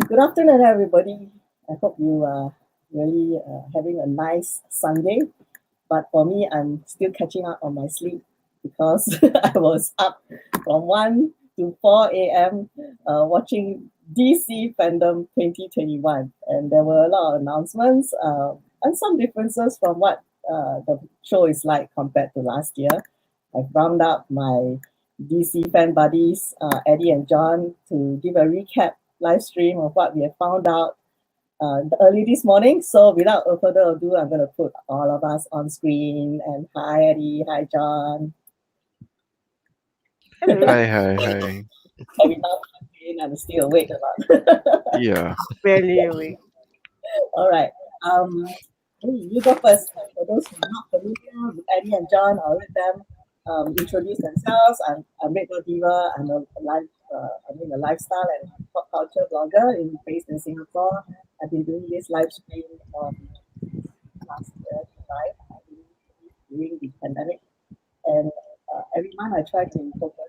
Good afternoon, everybody. I hope you are really having a nice Sunday. But for me, I'm still catching up on my sleep because I was up from 1 to 4 a.m. Watching DC Fandom 2021. And there were a lot of announcements and some differences from what the show is like compared to last year. I've rounded up my DC fan buddies, Eddie and John, to give a recap live stream of what we have found out early this morning. So without further ado, I'm going to put all of us on screen. And hi, Eddie. Hi, John. Hi. Every time I'm still awake or not. Yeah. Barely awake. All right. You go first. For those who are not familiar with Eddie and John, I'll let them introduce themselves. I'm DOT DIVA. I'm a lifestyle and pop culture blogger based in Singapore. I've been doing this live stream last year, July, during the pandemic. And every month I try to focus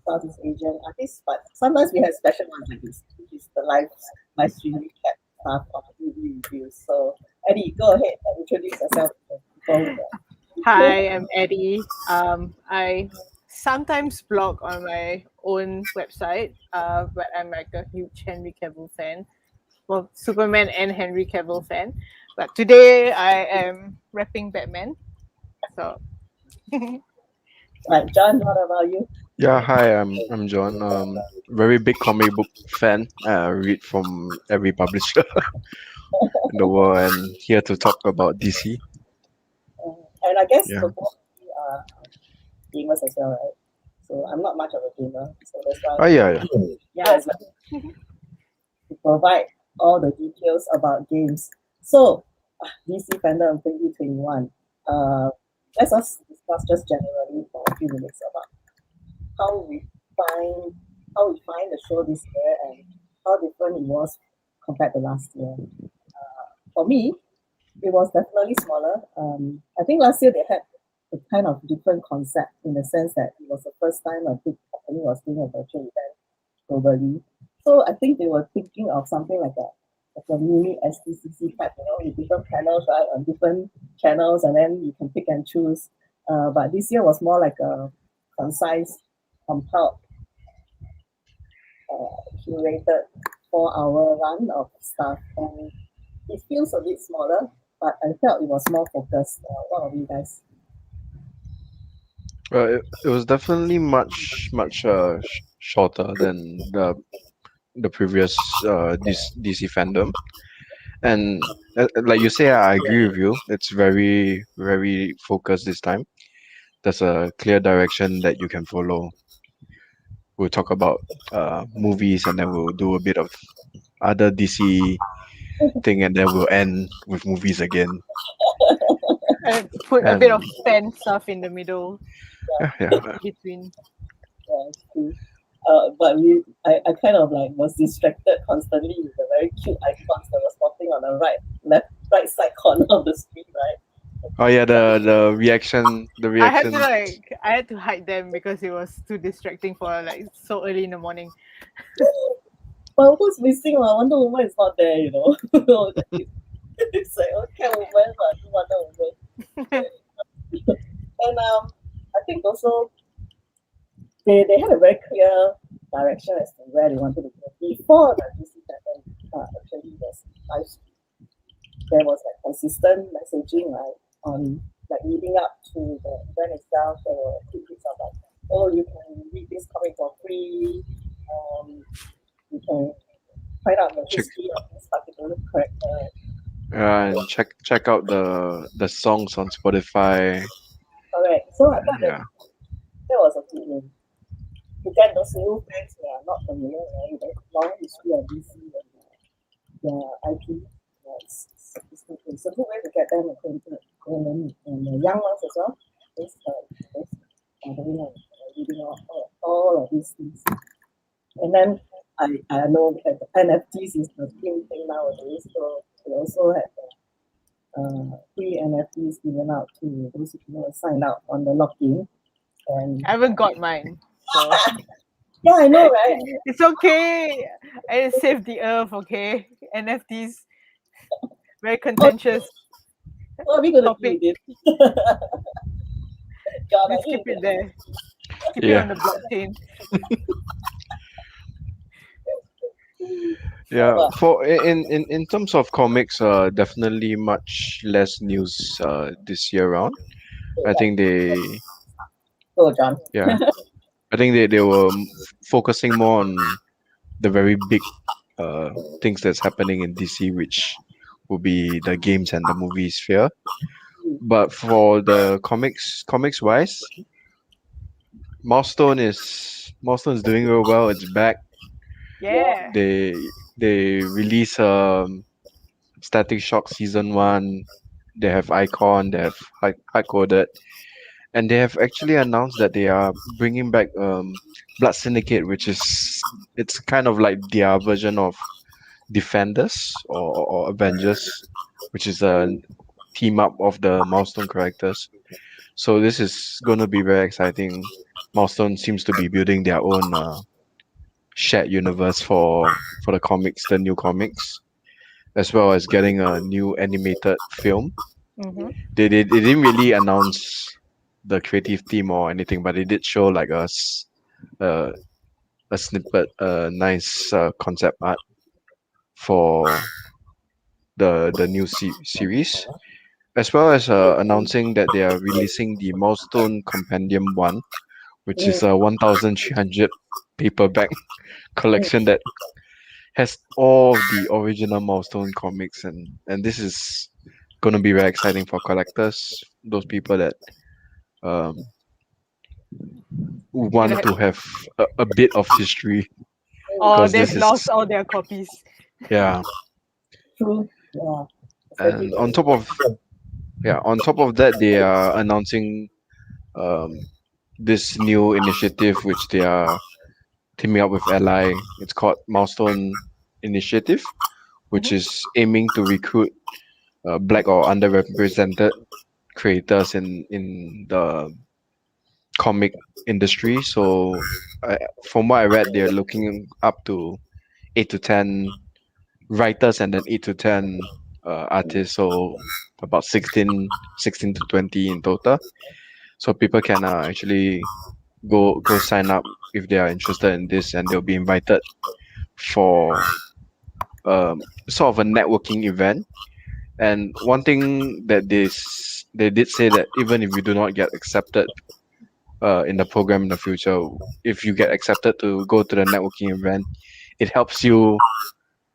on Southeast Asian artists, but sometimes we have special ones like this, which is the live stream recap stuff of movie reviews. So Eddie, go ahead and introduce yourself. Hi, I'm Eddie. I sometimes blog on my own website, but I'm like a huge Henry Cavill fan. Well, Superman and Henry Cavill fan. But today I am repping Batman. So Right, John, what about you? Yeah, hi, I'm John. Very big comic book fan. Read from every publisher in the world and here to talk about DC. And I guess Yeah. the both of you are gamers as well, right? So I'm not much of a gamer, so that's why Oh yeah. it's like to provide all the details about games. So DC Fandom 2021. Let's us discuss just generally for a few minutes about how we find the show this year and how different it was compared to last year. For me, it was definitely smaller. I think last year they had a kind of different concept in the sense that it was the first time a big company was doing a virtual event globally. So I think they were thinking of something like a mini STCC type, with different panels, right, on different channels, and then you can pick and choose. But this year was more like a concise, compiled, curated 4-hour run of stuff, and it feels a bit smaller, but I felt it was more focused. What about you guys? Well, it was definitely much shorter than the previous DC fandom. And like you say, I agree with you. It's very focused this time. There's a clear direction that you can follow. We'll talk about movies and then we'll do a bit of other DC thing and then we'll end with movies again. I put a bit of fan stuff in the middle Yeah. between. Yeah, it's true. But I kind of like was distracted constantly with the very cute icons that was popping on the right side corner of the screen, right? Oh yeah, the reaction. I had to hide them because it was too distracting for so early in the morning. But who's missing? Wonder Woman is not there, It's like, okay, Woman, but Wonder Woman. And I think also they had a very clear direction as to where they wanted to go. Before the DC actually was live stream, there was like consistent messaging, right, on like leading up to the event itself. There were tidbits of like, oh, you can read this comic for free. You can find out the history of this particular character. and check out the songs on Spotify. Correct. So I thought Yeah. that was a good move. To get those new fans who are not familiar, right, with the long history of DC and their IP. It's a good way to get them acquainted, and the young ones as well. Reading all of these things. And then I know that the NFTs is the big thing nowadays, so we also had free NFTs given out to those who sign up on the login. And I haven't got mine. So Yeah, I know, right? It's okay. I save the earth, okay? NFTs, very contentious What are we gonna do topic. with it? God, I Let's keep need it there. Keep it Yeah. on the blockchain. Yeah, for in terms of comics, definitely much less news this year around. I think they Go, John. yeah, I think they were focusing more on the very big uh things that's happening in DC, which will be the games and the movie sphere. But for the comics wise, Milestone is doing real well. It's back. Yeah. They release Static Shock season one. They have Icon. They have Hard Coded, and they have actually announced that they are bringing back Blood Syndicate, which is it's kind of like their version of Defenders or Avengers, which is a team up of the Milestone characters. So this is going to be very exciting. Milestone seems to be building their own shared universe for the comics, the new comics, as well as getting a new animated film. Mm-hmm. They didn't really announce the creative team or anything, but they did show like uh, a snippet, a nice concept art for the new series, as well as announcing that they are releasing the Milestone Compendium One, which is a 1,300 paperback collection that has all of the original Milestone comics, and this is going to be very exciting for collectors, those people that um, want to have a bit of history, Or because they've this is lost all their copies. yeah. True. Yeah. And on top of that, they are announcing um, this new initiative which they are teaming up with Ally. It's called Milestone Initiative, which Mhm. is aiming to recruit black or underrepresented creators in the comic industry. So, from what I read, they're looking up to 8 to 10 writers and then 8 to 10 artists. So about 16 to 20 in total. So people can actually go sign up if they are interested in this, and they'll be invited for sort of a networking event. And one thing that they did say that even if you do not get accepted in the program in the future, if you get accepted to go to the networking event, it helps you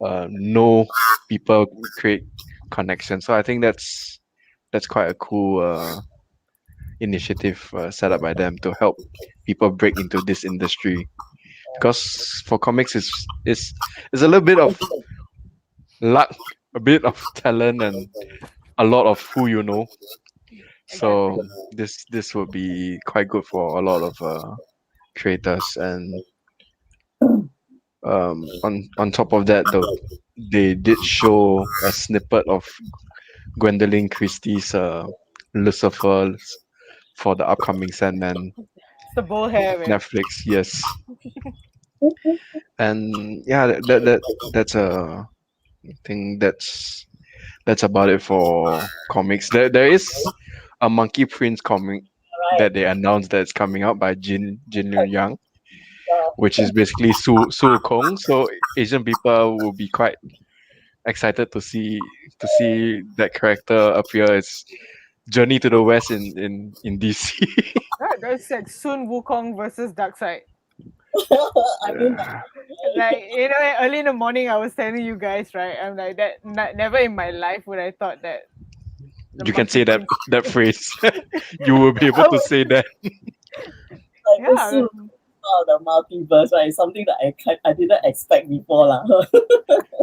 know people, create connections. So I think that's quite a cool initiative set up by them to help people break into this industry. Because for comics, it's a little bit of luck, a bit of talent, and a lot of who you know. Exactly. So this will be quite good for a lot of creators. And on top of that, they did show a snippet of Gwendolyn Christie's Lucifer for the upcoming Sandman It's the bowl hair, man. Netflix. Yes, and yeah, that's a thing. That's about it for comics. There is a Monkey Prince comic Right. that they announced that's coming out by Jin Liu Yang, Yeah. which is basically Su Kong. So Asian people will be quite excited to see that character appear as Journey to the West in DC. Right, that's like Sun Wukong versus Darkseid. I mean, Yeah. Like, early in the morning, I was telling you guys, right? I'm like that. Never in my life would I thought that the You can Monkey say that Prince. that phrase. You will be able to say that. like Yeah, soon the multiverse, right? Something that I didn't expect before, lah.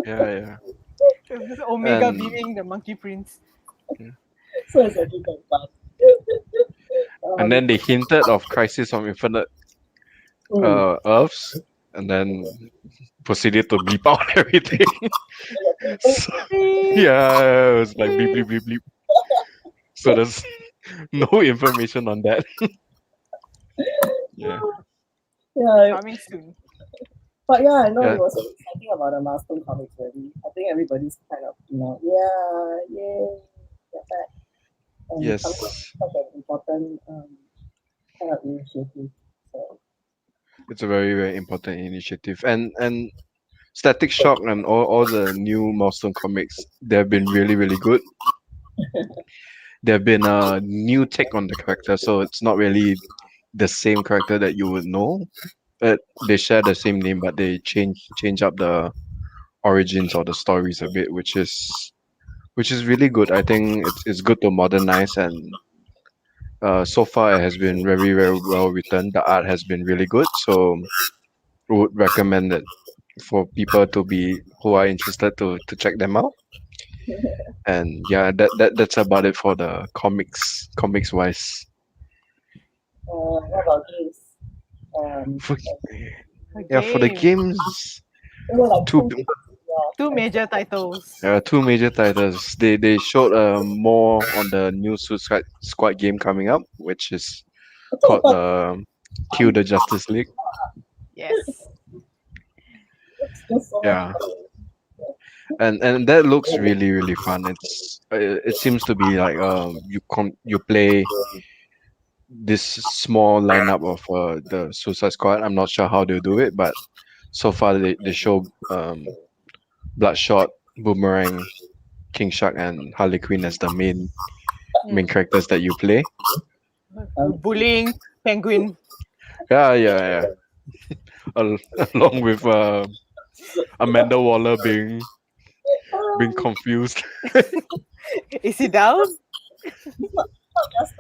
Yeah, yeah. this Omega And beating the Monkey Prince. So it's actually quite fun. and then they hinted of Crisis on Infinite Earths, and then proceeded to bleep out everything. So, yeah, it was like bleep bleep bleep bleep. So there's no information on that. Yeah. Yeah, Coming soon. but yeah, I know Yeah. it was exciting about the milestone comics really. I think everybody's kind of, yeah, yay, get back. And coming up Yes. with such an important kind of initiative. So It's a very, very important initiative. And Static Shock and all the new milestone comics, they've been really, really good. They've been a new take on the character, so it's not really the same character that you would know. They share the same name, but they change up the origins or the stories a bit, which is really good. I think it's good to modernize, and so far it has been very, very well written. The art has been really good, so would recommend it for people to be who are interested to check them out. And yeah, that's about it for the comics wise. what about games? For, yeah, for the Again, games, There were like two two games. two Yeah, major titles. two major titles. They showed more on the new Suicide Squad game coming up, which is I thought it called was Kill fun. the Justice League. Yes. It's just so much Yeah, fun. and that looks really, really fun. It seems to be like you play this small lineup of the Suicide Squad. I'm not sure how they do it, but so far they show Bloodshot, Boomerang, King Shark, and Harley Quinn as the main Mm. characters that you play. Bullying Penguin. Yeah. Along with Amanda Waller being confused. Is he down? Not just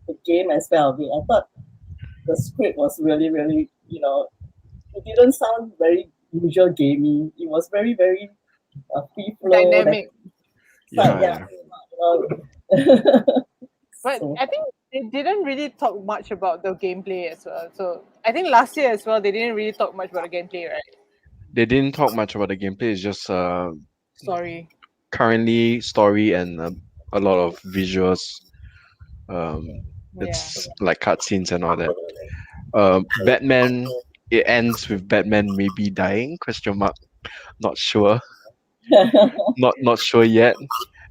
the game as well. I thought the script was really, really, it didn't sound very usual gamey. It was very, very free flow. Dynamic. Yeah. But So, I think they didn't really talk much about the gameplay as well. So I think last year as well, they didn't really talk much about the gameplay, right? They didn't talk much about the gameplay. It's just Sorry. currently story and a lot of visuals. Um, Yeah. it's like cutscenes and all that. Batman. It ends with Batman maybe dying? Question mark. Not sure. Not sure yet.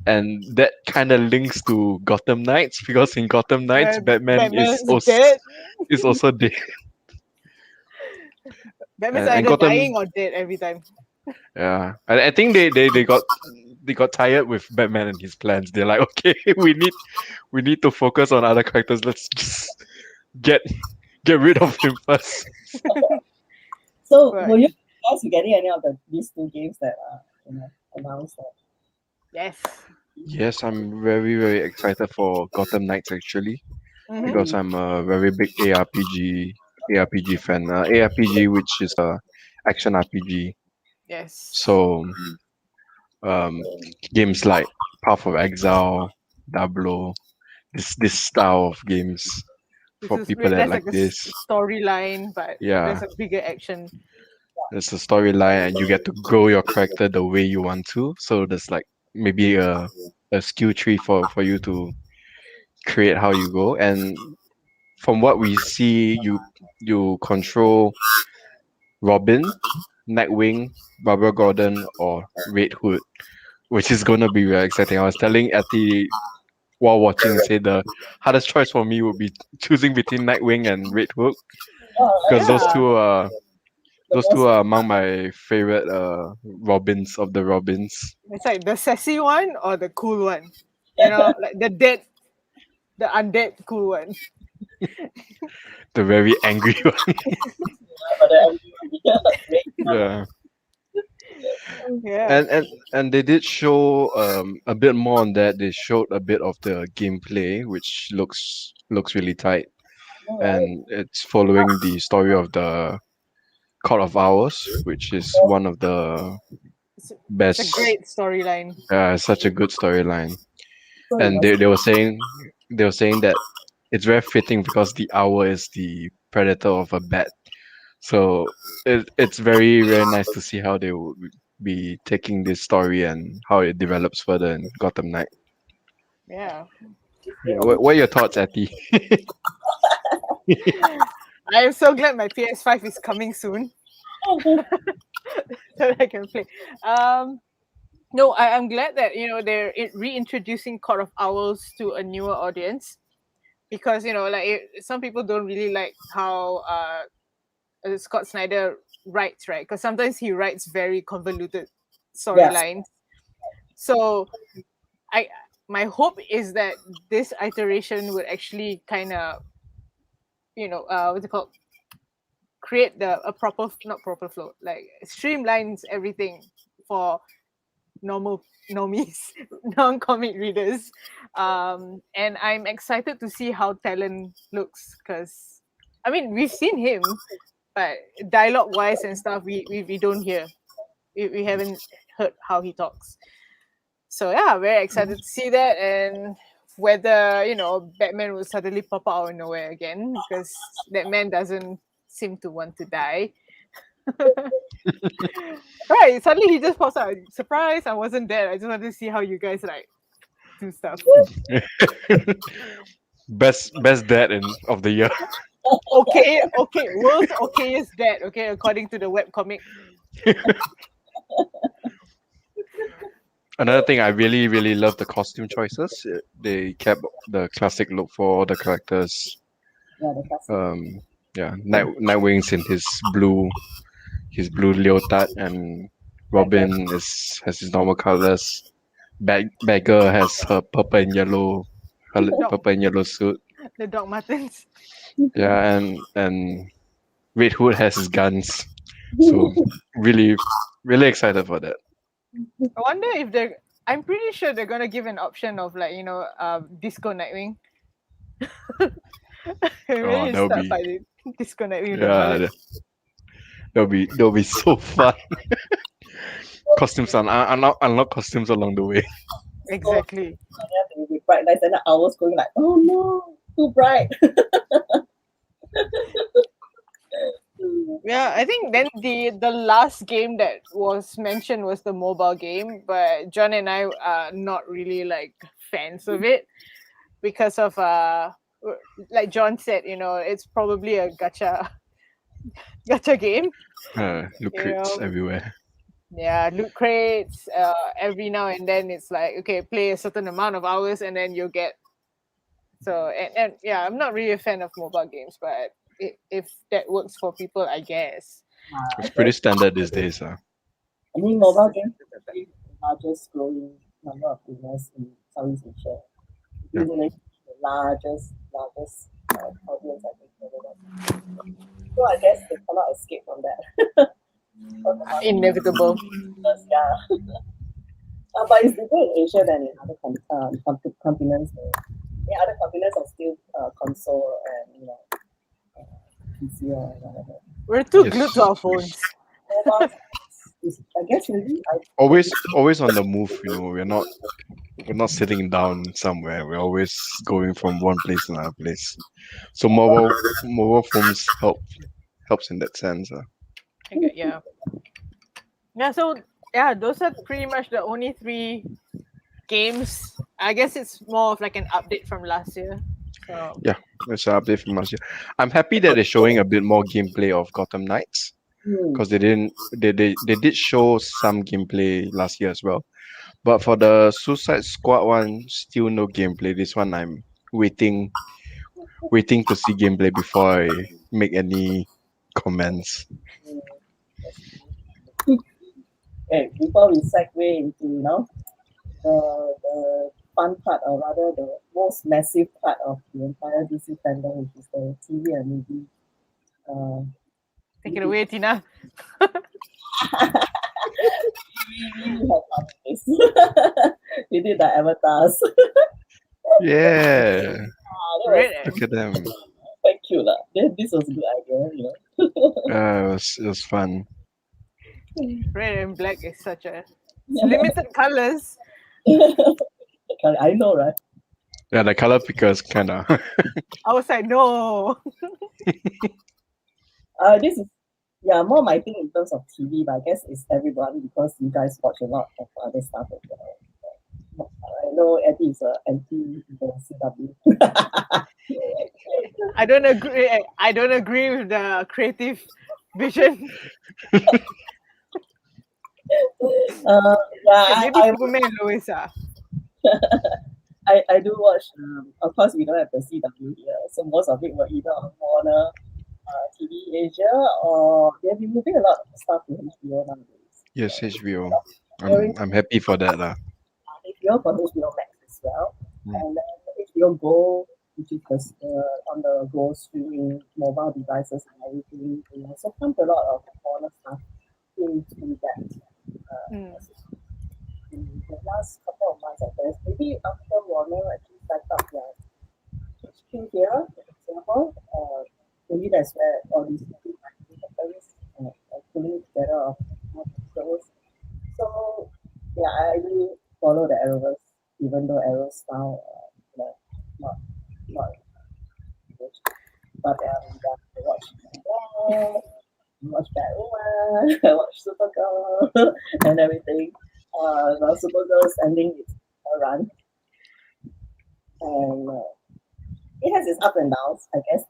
And that kind of links to Gotham Knights because in Gotham Knights, Batman Batman's dead. is also dead. Batman's And either Gotham, dying or dead every time. yeah, I think they got tired with Batman and his plans. They're like, okay, we need to focus on other characters. Let's just get rid of him first. so Right. were you guys getting any of these two games that are announced? Yes. Yes, I'm very, very excited for Gotham Knights actually Mhm. because I'm a very big ARPG fan. ARPG, which is a action RPG. Yes. So um, games like Path of Exile, Diablo, this style of games for people that There's like like a this. storyline, but Yeah, there's a bigger action. there's a storyline and you get to grow your character the way you want to. So there's like maybe a skill tree for you to create how you go. And from what we see, you control Robin, Nightwing, Barbara Gordon, or Red Hood, which is gonna be very exciting. I was telling Atty while watching, say the hardest choice for me would be choosing between Nightwing and Red Hood because those Yeah. two are The those two most are among my favorite Robins of the Robins. It's like the sassy one or the cool one. You know, like the undead cool one. The very angry one. for the great Yeah. Yeah. And they did show a bit more on that. They showed a bit of the gameplay, which looks really tight. And it's following the story of the Court of Owls, which is one of the It's best. a great storyline. Such a good storyline. So it And was they were saying that it's very fitting because the owl is the predator of a bat. So it's very, very nice to see how they will be taking this story and how it develops further in Gotham Knight. Yeah. Yeah, what are your thoughts, Atty? I am so glad my PS5 is coming soon so that I can play. No, I'm glad that they're reintroducing Court of Owls to a newer audience, because some people don't really like how Scott Snyder writes, right? Because sometimes he writes very convoluted storylines. So my hope is that this iteration would actually kind of what's it called, create a proper, not proper flow, like streamlines everything for normies, non-comic readers. And I'm excited to see how Talon looks, because I mean, we've seen him, but dialogue wise and stuff, we don't hear, we haven't heard how he talks. So yeah, very excited to see that, and whether Batman will suddenly pop out of nowhere again, because that man doesn't seem to want to die. Right, suddenly he just pops out. Surprise! I wasn't there. I just wanted to see how you guys like do stuff. Best dad of the year. Okay, world's okayest dad. Okay, according to the webcomic. Another thing, I really, really love the costume choices. They kept the classic look for all the characters. Yeah, the classic. Nightwing's in his blue leotard, and Robin has his normal colors. Bagger has her purple and yellow suit. The Doc Martens. Yeah, and Red Hood has his guns. So really, really excited for that. I wonder if I'm pretty sure they're gonna give an option of Disco Nightwing. Really that'll start be fighting Disco Nightwing. With the mullet. that'll be so fun. Costumes unlock costumes along the way. Exactly. There will be bright lights and the owls going like, oh no, too bright. Yeah, I think then the last game that was mentioned was the mobile game, but John and I are not really like fans of it because of like John said, it's probably a gacha game. Loot crates everywhere. Yeah, loot crates. Every now and then it's like, okay, play a certain amount of hours and then you'll get. So and yeah, I'm not really a fan of mobile games, but if that works for people, I guess. It's pretty standard these days. I mean, mobile games is the largest growing number of gamers in Southeast Asia. Yeah. Usually the largest audience, I think. So I guess they cannot escape from that. Inevitable. Yeah. But it's bigger in Asia than in other continents. Yeah, other continents are still console and PC or whatever. We're too Yes. glued to our phones. Mobile I guess maybe Always on the move. We're not sitting down somewhere. We're always going from one place to another place. So mobile phones helps in that sense. Okay, yeah. Yeah, so yeah, those are pretty much the only 3 games. I guess it's more of like an update from last year. So Yeah, it's an update from last year. I'm happy that they're showing a bit more gameplay of Gotham Knights, because they did show some gameplay last year as well. But for the Suicide Squad one, still no gameplay. This one I'm waiting to see gameplay before I make any comments. Okay, before we segue into the fun part, or rather the most massive part of the entire DC fandom, which is the TV and movie. take it away, Tina. We have fun with this. We did the avatars. Yeah, Red, look at them. Quite cute lah. This was a good idea, It was fun. red and black is such a limited colors. I know, right? Yeah, the color pickers kind of. I was like, no. This is more my thing in terms of TV, but I guess it's everyone because you guys watch a lot of other stuff as well. I know Eddie is anti the CW. I don't agree. I don't agree with the creative vision. Yeah, Okay, maybe Superman and Lois are. I do watch. Of course, we don't have the CW here, so most of it were either on Warner, TV Asia, or they've been moving a lot of stuff to HBO nowadays. Yes, HBO. Very I'm happy for that lah. HBO for HBO Max as well, Mm. and then HBO Go, which is on the Go streaming mobile devices and everything. So comes a lot of Warner stuff into that. Mm. In the last couple of months, I guess, maybe after Warner actually set up their HQ here in Singapore, maybe that's where all these two factories are pulling together of more shows. So, yeah, I do follow the Arrowverse, even though Arrow's now not good. But yeah, I watch Batwoman, I watch Supergirl, and everything. Now Supergirl's ending its run, and it has its ups and downs, I guess.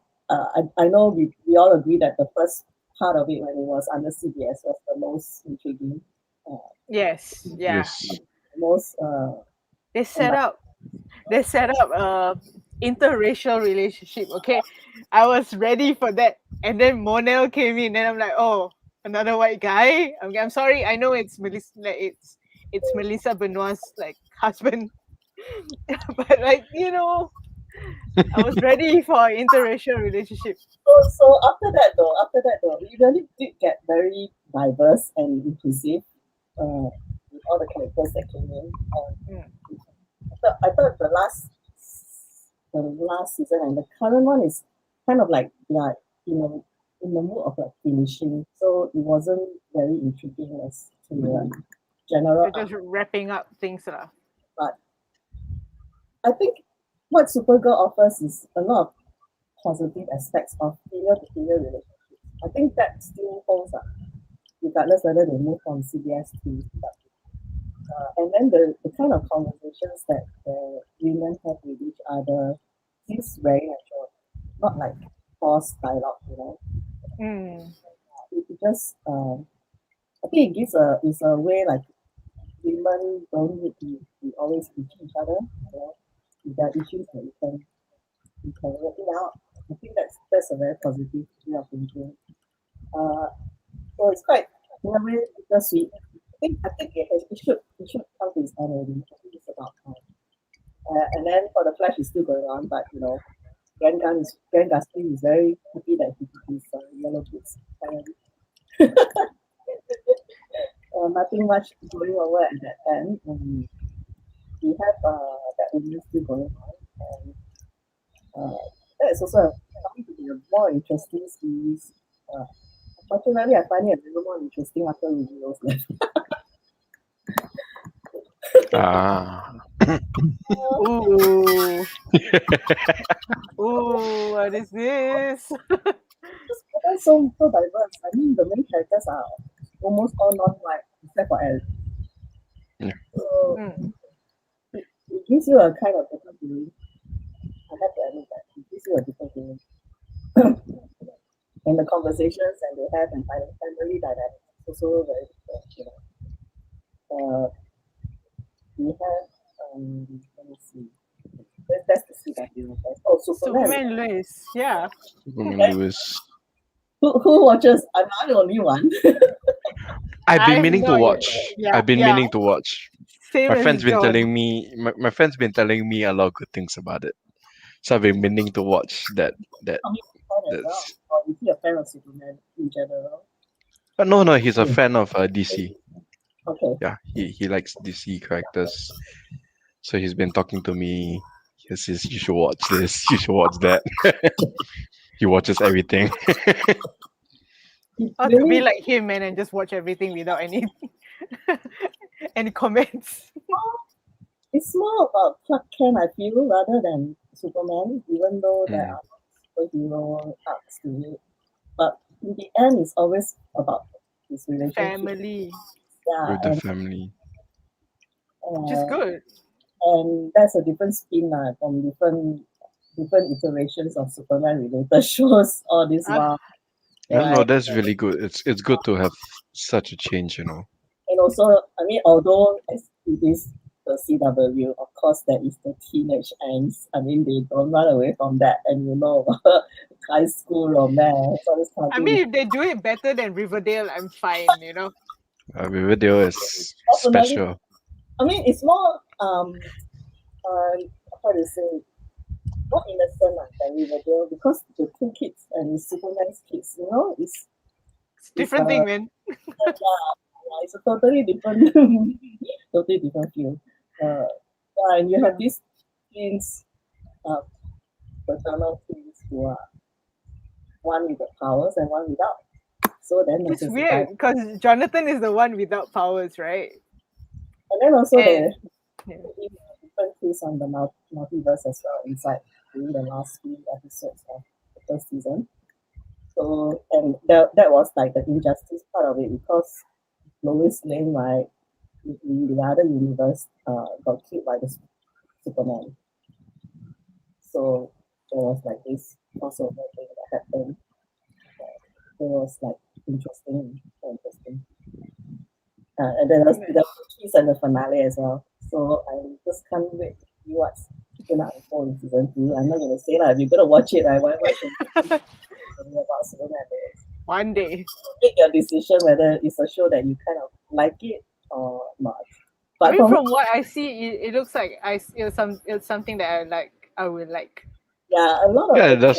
I know we all agree that the first part of it when it was under CBS was the most intriguing, uh, Yes. Yeah. Yes. most They set up a interracial relationship. Okay, I was ready for that, and then Monel came in, and I'm like, oh, another white guy. I'm sorry. I know it's Melissa. It's Melissa Benoist's like husband, but like I was ready for an interracial relationship. so after that though, we really did get very diverse and inclusive with all the characters that came in. Mm. I thought the last season and the current one is kind of like in the mood of like finishing, so it wasn't very intriguing as to the general They're just wrapping up things, lah. but I think what Supergirl offers is a lot of positive aspects of female to female relationships. I think that still holds up, regardless whether they move from CBS to CW. And then the kind of conversations that the women have with each other seems very natural, not like forced dialogue. Mm. It just, I think it gives is a way like women don't need to always teach each other. If there are issues that you can work it out. I think that's a very positive way of thinking. So it's quite in a way bittersweet. I think it should come to its end already. I think it's about time. And then for the Flash is still going on, but Grant Gustin is very happy that he did his yellow boots finally. Nothing much going over at that end. We have that movie still going on, and that is also coming to be a more interesting series. Unfortunately, I find it a little more interesting after Reviews left. Ah. Ooh. Ooh, what is this? It's so diverse. I mean, the main characters are almost all non-white, except for Eric. Yeah. So Mm. it gives you a kind of different feeling. I have to admit that it gives you a different feeling. And the conversations and they have and family dynamics is also very different. We have let me see. That's the CW. Oh, Superman. Superman Lois. Yeah. Superman Lewis. Who watches? I'm not the only one. I've been I've meaning to not yet. watch. Yeah, I've been yeah. meaning to watch. Same My as friend's been John. telling me. My friend's been telling me a lot of good things about it. So I've been meaning to watch that. Fan as well. That's. Or is he a fan of Superman in general? But no, he's a fan of DC. Okay. Yeah, he likes DC characters. So he's been talking to me. He says you should watch this. You should watch that. He watches everything. How to be like him, man, and just watch everything without any any comments. It's more about Clark Kent, I feel, rather than Superman, even though there are superhero arcs to it. But in the end, it's always about his relationship. Family. Yeah, With the family. Which is good. and that's a different spin from different iterations of Superman related shows all this Ah. while. I don't know. Right? That's really good. It's good to have such a change. And also, I mean, although it is the CW, of course, there is the teenage angst. I mean, they don't run away from that, and high school romance, all this kind of I thing. mean, if they do it better than Riverdale, I'm fine. Riverdale is Definitely. special. I mean, it's more how to say, more innocent than Riverdale because the two kids and Superman's kids, It's different thing, man. it's a totally different, totally different feel. And you have these twins, paternal twins who are one with the powers and one without. So then It's there's weird because Jonathan is the one without powers, right? and then also And- the different twists on the multiverse as well inside during the last few episodes of the first season. So and that was like the injustice part of it because Lois Lane, right, in the other universe, got killed by the Superman. So there was like this crossover thing that happened. It was like interesting. And then there's the twist and the finale as well. So I just can't wait to see what's gonna unfold in season 2. I'm not gonna say if you're gonna watch it, why should you about Superman? One day. Make your decision whether it's a show that you kind of like it or not. But I mean, from what I see, it looks like it's something that I would like. Yeah, a lot of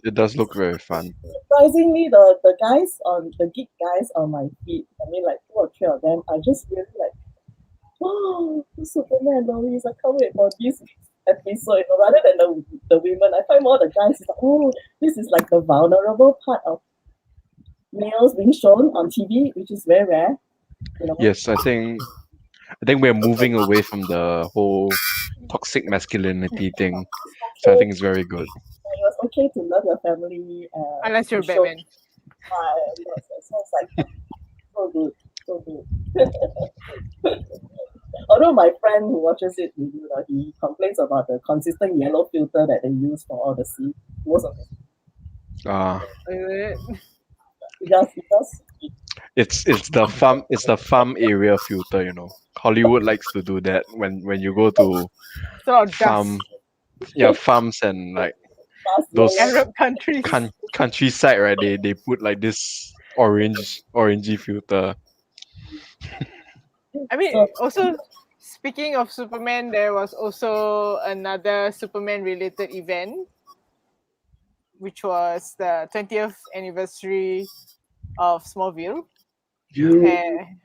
It does look very fun. surprisingly, the guys on the geek guys on my feed, I mean, like 2 or 3 of them are just really like, oh, Superman, Lois, I can't wait for this episode. Rather than the women, I find more the guys is like, oh, this is like the vulnerable part of males being shown on TV, which is very rare. Yes, I think we're moving away from the whole toxic masculinity thing. So I think it's very good. It was okay to love your family. Unless you're to show- Batman. So it's like so good, so good. Although my friend who watches it, he complains about the consistent yellow filter that they use for all the scenes. Most of it. Because It's the farm area filter. Hollywood likes to do that when you go to So dust. farms and like fast those yellow, Arab countries. countryside, right? They put like this orangey filter. I mean, So- also speaking of Superman, there was also another Superman related event, which was the 20th anniversary of Smallville. And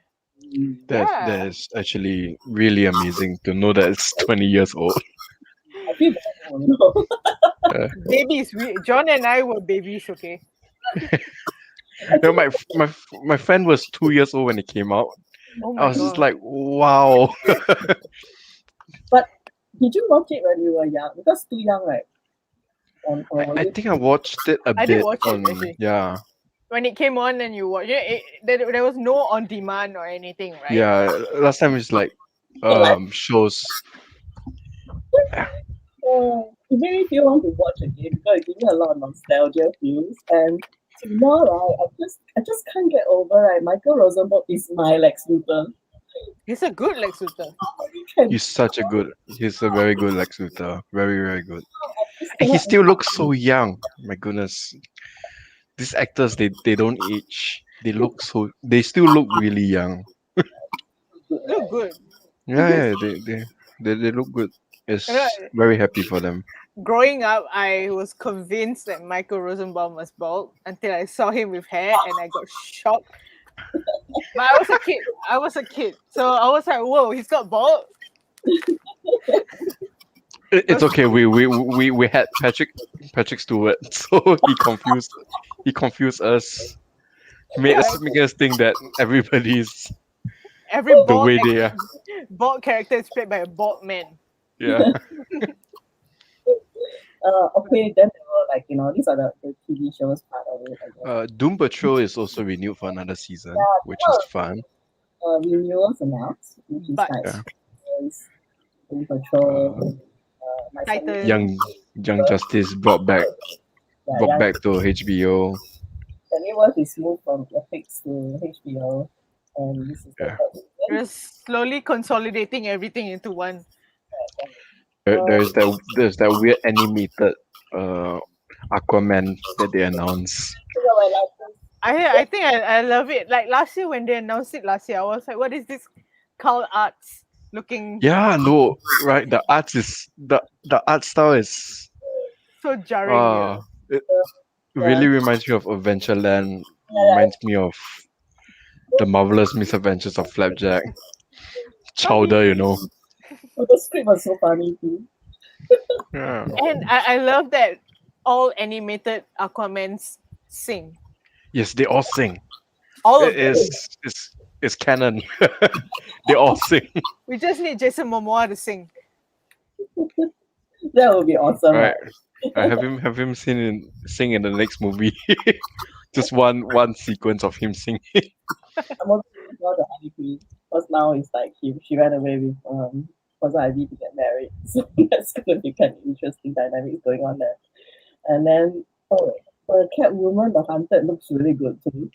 That is actually really amazing to know that it's 20 years old. I feel bad, babies, John and I were babies, okay? My friend was 2 years old when it came out. Oh I my was just god. like, wow. Did you watch it when you were young? Because too young, right? I think I watched it a I did bit watch it, on actually. yeah. When it came on and you watch there was no on demand or anything, right? Yeah, last time it's like shows. Even if you want to watch again, because it gives me a lot of nostalgia feels. And tomorrow, I just can't get over. Right, Michael Rosenberg is my Lex Luthor. He's a good Lex Luthor. He's a very good Lex Luthor. Very, very good. And he still looks so young. My goodness. These actors, they don't age. They still look really young. Look good. Yeah, they look good. It's very happy for them. Growing up, I was convinced that Michael Rosenbaum was bald until I saw him with hair and I got shocked. But I was a kid. So I was like, whoa, he's got bald? It's okay. We had Patrick Stewart, so he confused us. Make us think that everybody's Every the way they are. bald character is played by a bald man. Yeah. Okay, then there were these are the TV shows part of it. I guess. Doom Patrol is also renewed for another season, which is fun. Renewals announced, which is But- like Doom Patrol, Uh, My Titan. Young Justice brought back yeah, to HBO. Pennyworth is moved from Netflix to HBO, and this is the Yeah. third season. They're slowly consolidating everything into one. There's that weird animated uh Aquaman that they announced. I think I love it. Like last year when they announced it last year, I was like, what is this cult arts looking Yeah, no, right. The art style is so jarring, you know? it Yeah, really reminds me of Adventureland. yeah, Reminds me of the marvelous misadventures of Flapjack, Funny. Chowder. You know. oh, the script was so funny too. Yeah. And I love that all animated Aquamans sing. Yes, they all sing. All It of them. is canon. They all sing. We just need Jason Momoa to sing. That would be awesome, Right. right? I have him sing in the next movie. Just one sequence of him singing. I'm also looking forward to Harley Quinn because now it's like she ran away with Poison Ivy to get married, so that's going to be kind of interesting dynamics going on there. And then for Catwoman, the Hunted looks really good too.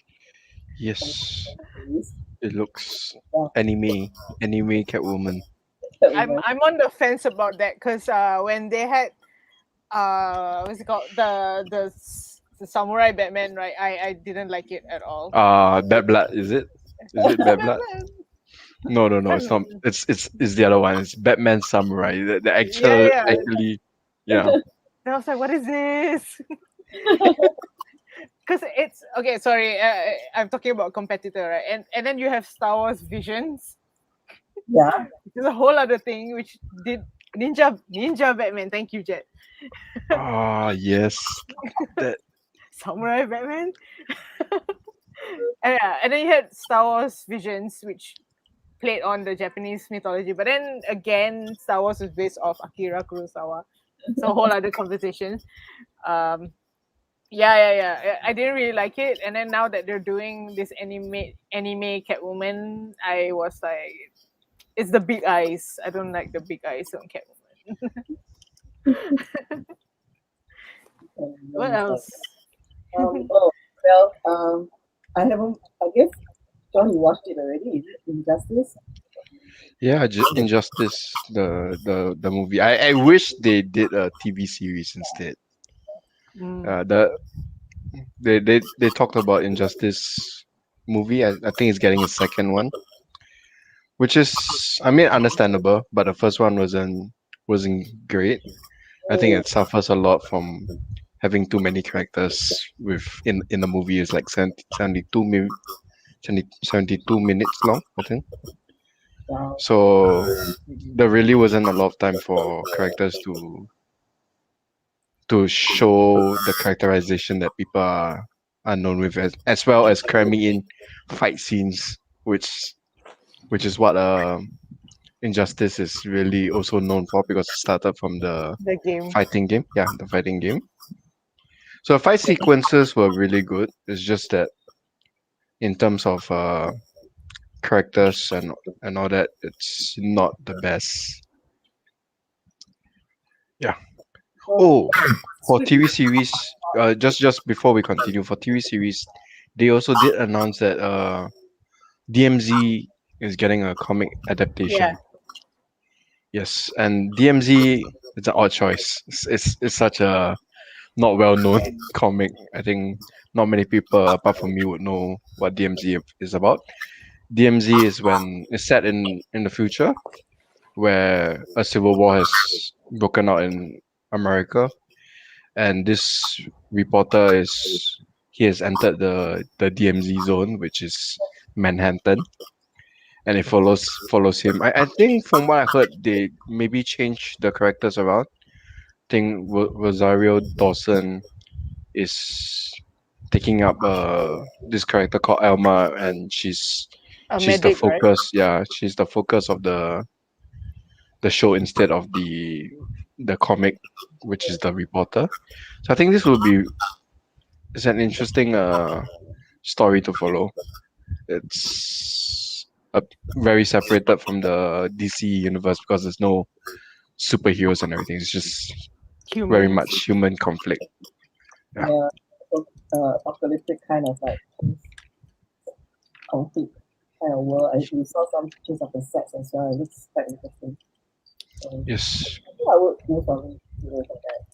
Yes, Yes. it looks Yeah, anime Catwoman. Catwoman. I'm on the fence about that because when they had what's it called, the samurai Batman, right? I didn't like it at all. Bad Blood, is it? Is it Bad Blood? No, it's not. It's the other one. It's Batman Samurai. The actual Yeah. actually, yeah. And I was like, what is this? Because it's okay. Sorry, I'm talking about competitor, right? And then you have Star Wars Visions, Yeah, which is a whole other thing, which did Ninja Batman. Thank you, Jet. Yes. That Samurai Batman. And then you had Star Wars Visions, which played on the Japanese mythology. But then again, Star Wars is based off Akira Kurosawa. It's a whole other conversation. Yeah. I didn't really like it. And then now that they're doing this anime Catwoman, I was like, it's the big eyes. I don't like the big eyes on Catwoman. What else? I haven't. I guess John, you watched it already. Is it Injustice? yeah, Injustice, the movie. I wish they did a TV series instead. The they talked about Injustice movie. I think it's getting a second one, which is, I mean, understandable, but the first one wasn't great. I think it suffers a lot from having too many characters in the movie. Is like 72 minutes long, I think. Wow. So there really wasn't a lot of time for characters to show the characterization that people are known with, as well as cramming in fight scenes, which is what Injustice is really also known for, because it started from the The game. fighting game. Yeah, the fighting game. So the fight sequences were really good. It's just that in terms of characters and all that, it's not the best. Yeah. Oh, for TV series, just before we continue, for TV series, they also did announce that DMZ is getting a comic adaptation. Yeah. Yes, and DMZ, it's an odd choice. It's such a not well known comic. I think not many people apart from me would know what DMZ is about. DMZ is when it's set in the future, where a civil war has broken out in America, and this reporter he has entered the DMZ zone, which is Manhattan, and it follows him. I think from what I heard, they maybe changed the characters around. I think Rosario Dawson is taking up this character called Elma, and she's A she's the medic, right? focus. Yeah, she's the focus of the show instead of the comic, which is the reporter. So I think this will be it's an interesting story to follow. It's very separated from the DC universe because there's no superheroes and everything. It's just very Humans. much human conflict. Yeah. Yeah. So, apocalyptic kind of like conflict kind of world. We saw some pictures of the sets as well. It looks quite interesting. So Yes, I think I would go for that.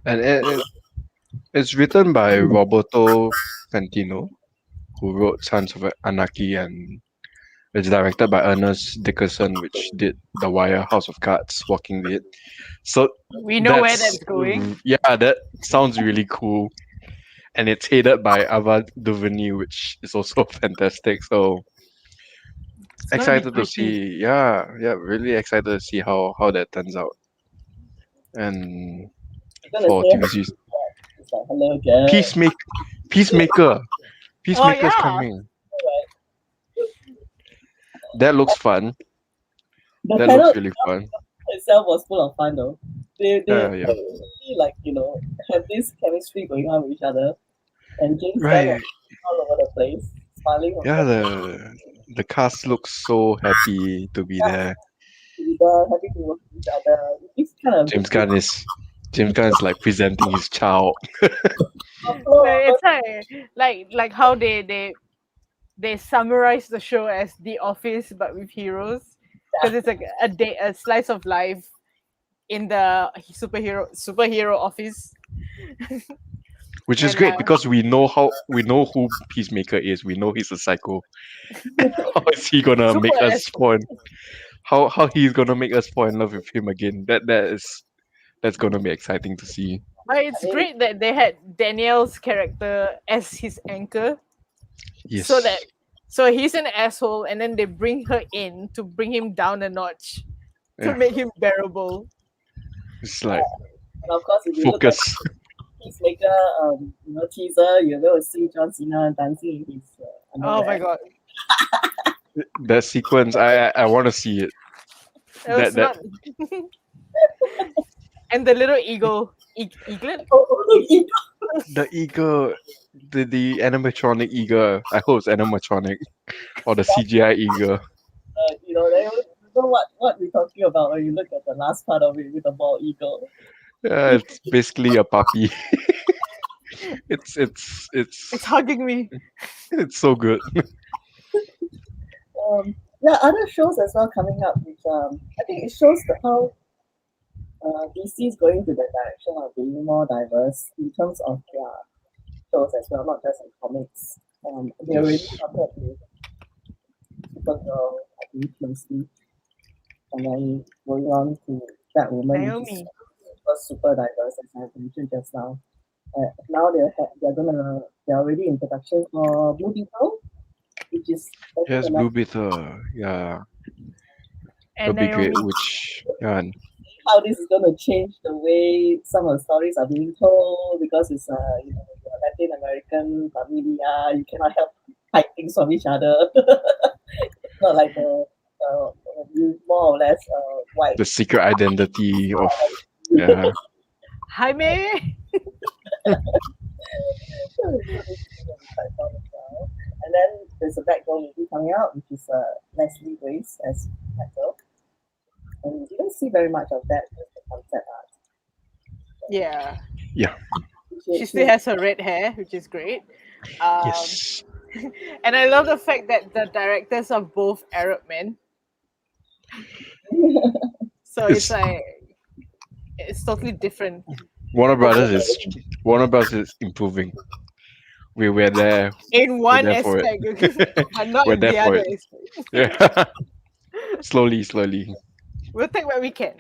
and it's written by Roberto Fantino, who wrote Sons of Anarchy, and it's directed by Ernest Dickerson, which did The Wire, House of Cards, Walking Dead. So We know where that's going. Yeah, that sounds really cool. And it's headed by Ava DuVernay, which is also fantastic. So It's gonna be excited to pretty. see. Really excited to see how that turns out. And I'm gonna for say TVC's it's like hello again. Peacemaker's yeah. coming. That looks fun. The That panel looks really fun. itself was full of fun though. They Yeah. really like have this chemistry going on with each other, and James Gunn Right. was all over the place, smiling. Yeah, the cast looks so happy to be there. Happy to work with each other. It's kind of James Gunn is like presenting his child. It's like how they summarize the show as The Office but with heroes, because it's like a slice of life in the superhero office. Which is And, great because we know who Peacemaker is. We know he's a psycho. How is he gonna Super make us asshole. fall in, how he's gonna make us fall in love with him again? That's gonna be exciting to see. But it's great that they had Danielle's character as his anchor, Yes. so he's an asshole, and then they bring her in to bring him down a notch to Yeah. make him bearable. It's like and of course if you look at focus. Peacemaker teaser, you're going to see John Cena dancing in his Oh my underwear. god. That sequence, I want to see it. It was That- not... And the little eaglet? The eagle, the animatronic eagle. I hope it's animatronic, or the CGI eagle. You know what we're talking about when you look at the last part of it with the bald eagle. Yeah, it's basically a puppy. It's hugging me. It's so good. Other shows as well coming up, which I think it shows how DC is going to the direction of being more diverse in terms of their shows as well, not just in comics. They already Yes. started with Supergirl, I think, closely, and then going on to Batwoman, which Naomi. was super diverse, as I mentioned just now. Now they're already in production for Blue Beetle, which is Yes, Blue Beetle. Yeah, And that'll be great. Naomi. Which yeah, how this is going to change the way some of the stories are being told, because it's you're Latin American familia, you cannot help hide things from each other. It's not like the more or less white. the secret identity of yeah. Jaime. And then there's a background movie coming out, which is Leslie Grace as Batgirl. And we didn't see very much of that with the concept art. Yeah. Yeah. She still has her red hair, which is great. Yes. And I love the fact that the directors are both Arab men. So it's like it's totally different. Warner Brothers is improving. We're there. In one there for it. aspect, but not We're in the there for other it. aspect. Yeah. slowly. We'll take what we can.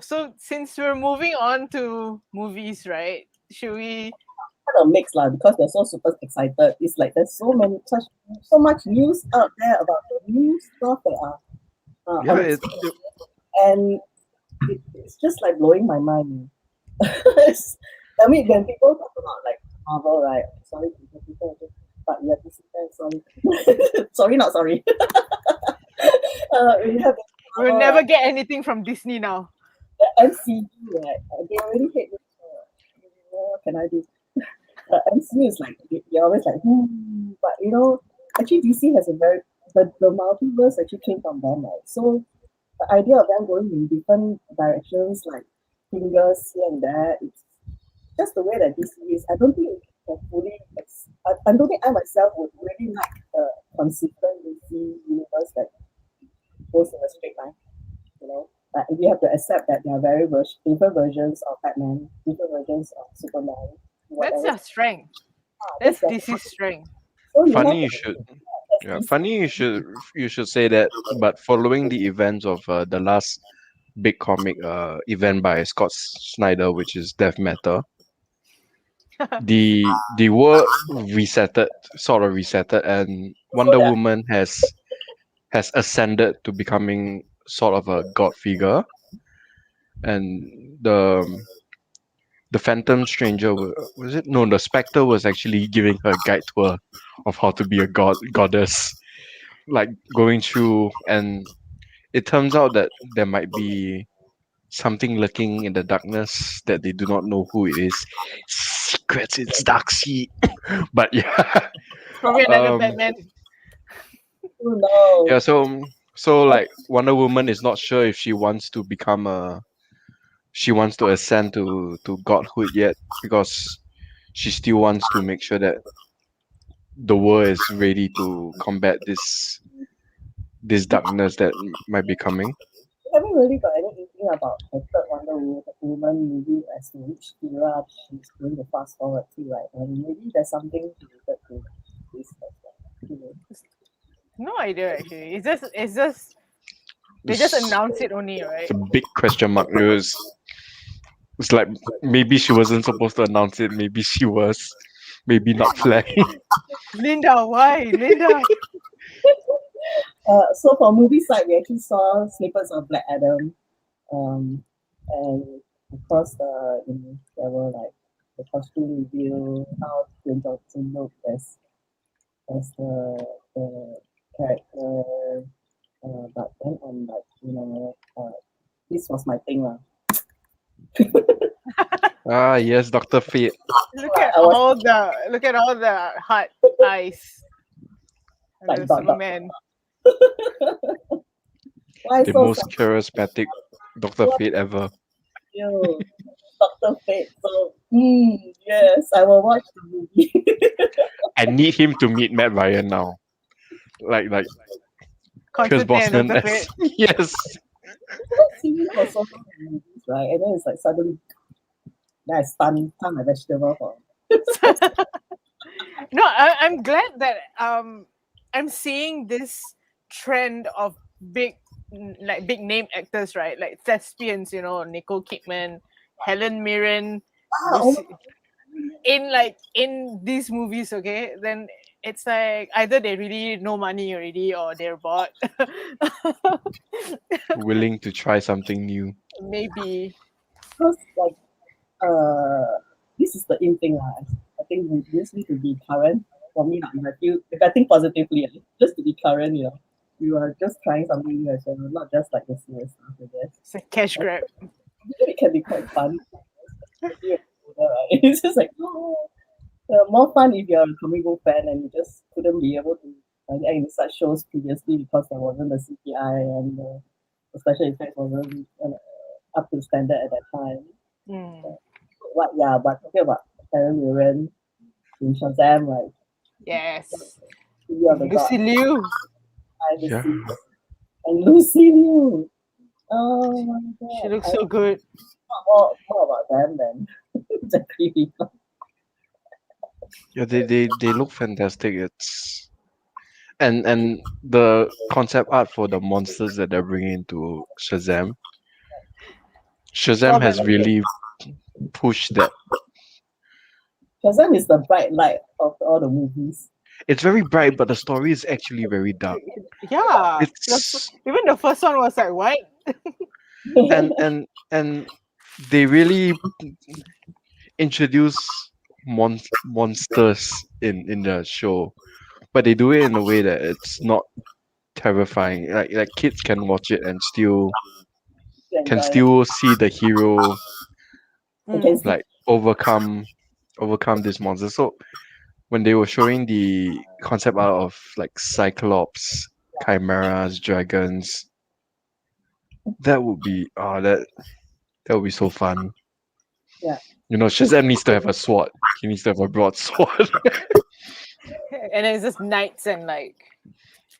So since we're moving on to movies, right? Should we? Kind of mixed because they're so super excited. It's like there's so much news out there about the new stuff that are Yeah, on it, TV, and it's just like blowing my mind. I mean, when people talk about like Marvel, right? Sorry, people, but yeah, this is sorry. Sorry, not sorry. We have We'll never get anything from Disney now. the MCU, right? They already hate this. What can I do? MCU is like they're always like, But actually DC has a very the multiverse actually came from them, right? So the idea of them going in different directions, like fingers here and there, it's just the way that DC is. I don't think it can fully. I don't think I myself would really like a consistent DC universe that goes in a straight line. But we have to accept that there are very different versions of Batman, different versions of Superman. That's Whatever. their strength. That's That's their DC's strength. So you Funny you have should. to, Yeah, DC. funny you should say that. But following the events of the last big comic event by Scott Snyder, which is Death Matter, the world resetted, sort of resetted, and Wonder that- Woman has ascended to becoming sort of a god figure, and the Phantom Stranger was it? No, the Spectre was actually giving her a guide tour of how to be a goddess, like going through, and it turns out that there might be something lurking in the darkness that they do not know who it is. Secrets, it's Darkseid. But yeah, Probably another um, Batman. Who knows? yeah. So like Wonder Woman is not sure if she wants to ascend to godhood yet, because she still wants to make sure that the world is ready to combat this darkness that might be coming. We haven't really got any inkling about the third Woman movie as to which era she's going to fast forward to, right? And maybe there's something related to this as well. No idea actually. It's just they just It's, announce it only, right? it's a big question mark. It's like maybe she wasn't supposed to announce it. Maybe she was. Maybe not flagging. Linda, why? Linda. So for movie side, we actually saw snippets of Black Adam, and of course, there were like the costume reveal, how Dwayne Johnson looked as the character. But then I'm like, this was my thing, lah. Ah, yes, Dr. Fate. Look at I was- all the hot eyes. And Like the dot, dot. Superman. Why The so most charismatic Dr. Fate ever. you, Dr. Fate? So, yes, I will watch the movie. I need him to meet Matt Ryan now. Like Pierce Constantine and Brosnan. Dr. as- Fate. Yes. See him for so many movies, right? And then it's like suddenly, then I stun my vegetable for. No, I'm glad that I'm seeing this trend of big name actors, right? Like thespians, Nicole Kidman, Helen Mirren, Oh, in these movies, okay? Then it's like either they really no money already or they're bored. Willing to try something new. Maybe. because like this is the in thing, lah. I think we just need to be current. For me, like, if I think positively, just to be current, you are just trying something new as well, not just like the serious stuff, I guess. It's a cash grab. It can be quite fun. It's just like more fun if you're a comic book fan and you just couldn't be able to act in such shows previously because there wasn't the CGI and the special effects wasn't up to standard at that time. But talking about Helen Mirren in Shazam, like Yes. City of the Gods, Lucy Liu. Yeah. and Lucy Liu. Oh my god. She looks so good. More about them than the creepy. Yeah, they look fantastic. It's and the concept art for the monsters that they're bringing to Shazam. Shazam has really pushed that. Shazam is the bright light of all the movies. It's very bright, but the story is actually very dark. Yeah. It's Even the first one was like, what? and they really introduce monsters in the show, but they do it in a way that it's not terrifying. Like kids can watch it and can still see the hero You can see like overcome this monster. So when they were showing the concept art of like Cyclops, chimeras, dragons. That would be that would be so fun. Yeah. You know, Shazam needs to have a sword. He needs to have a broadsword. And then it's just knights and like So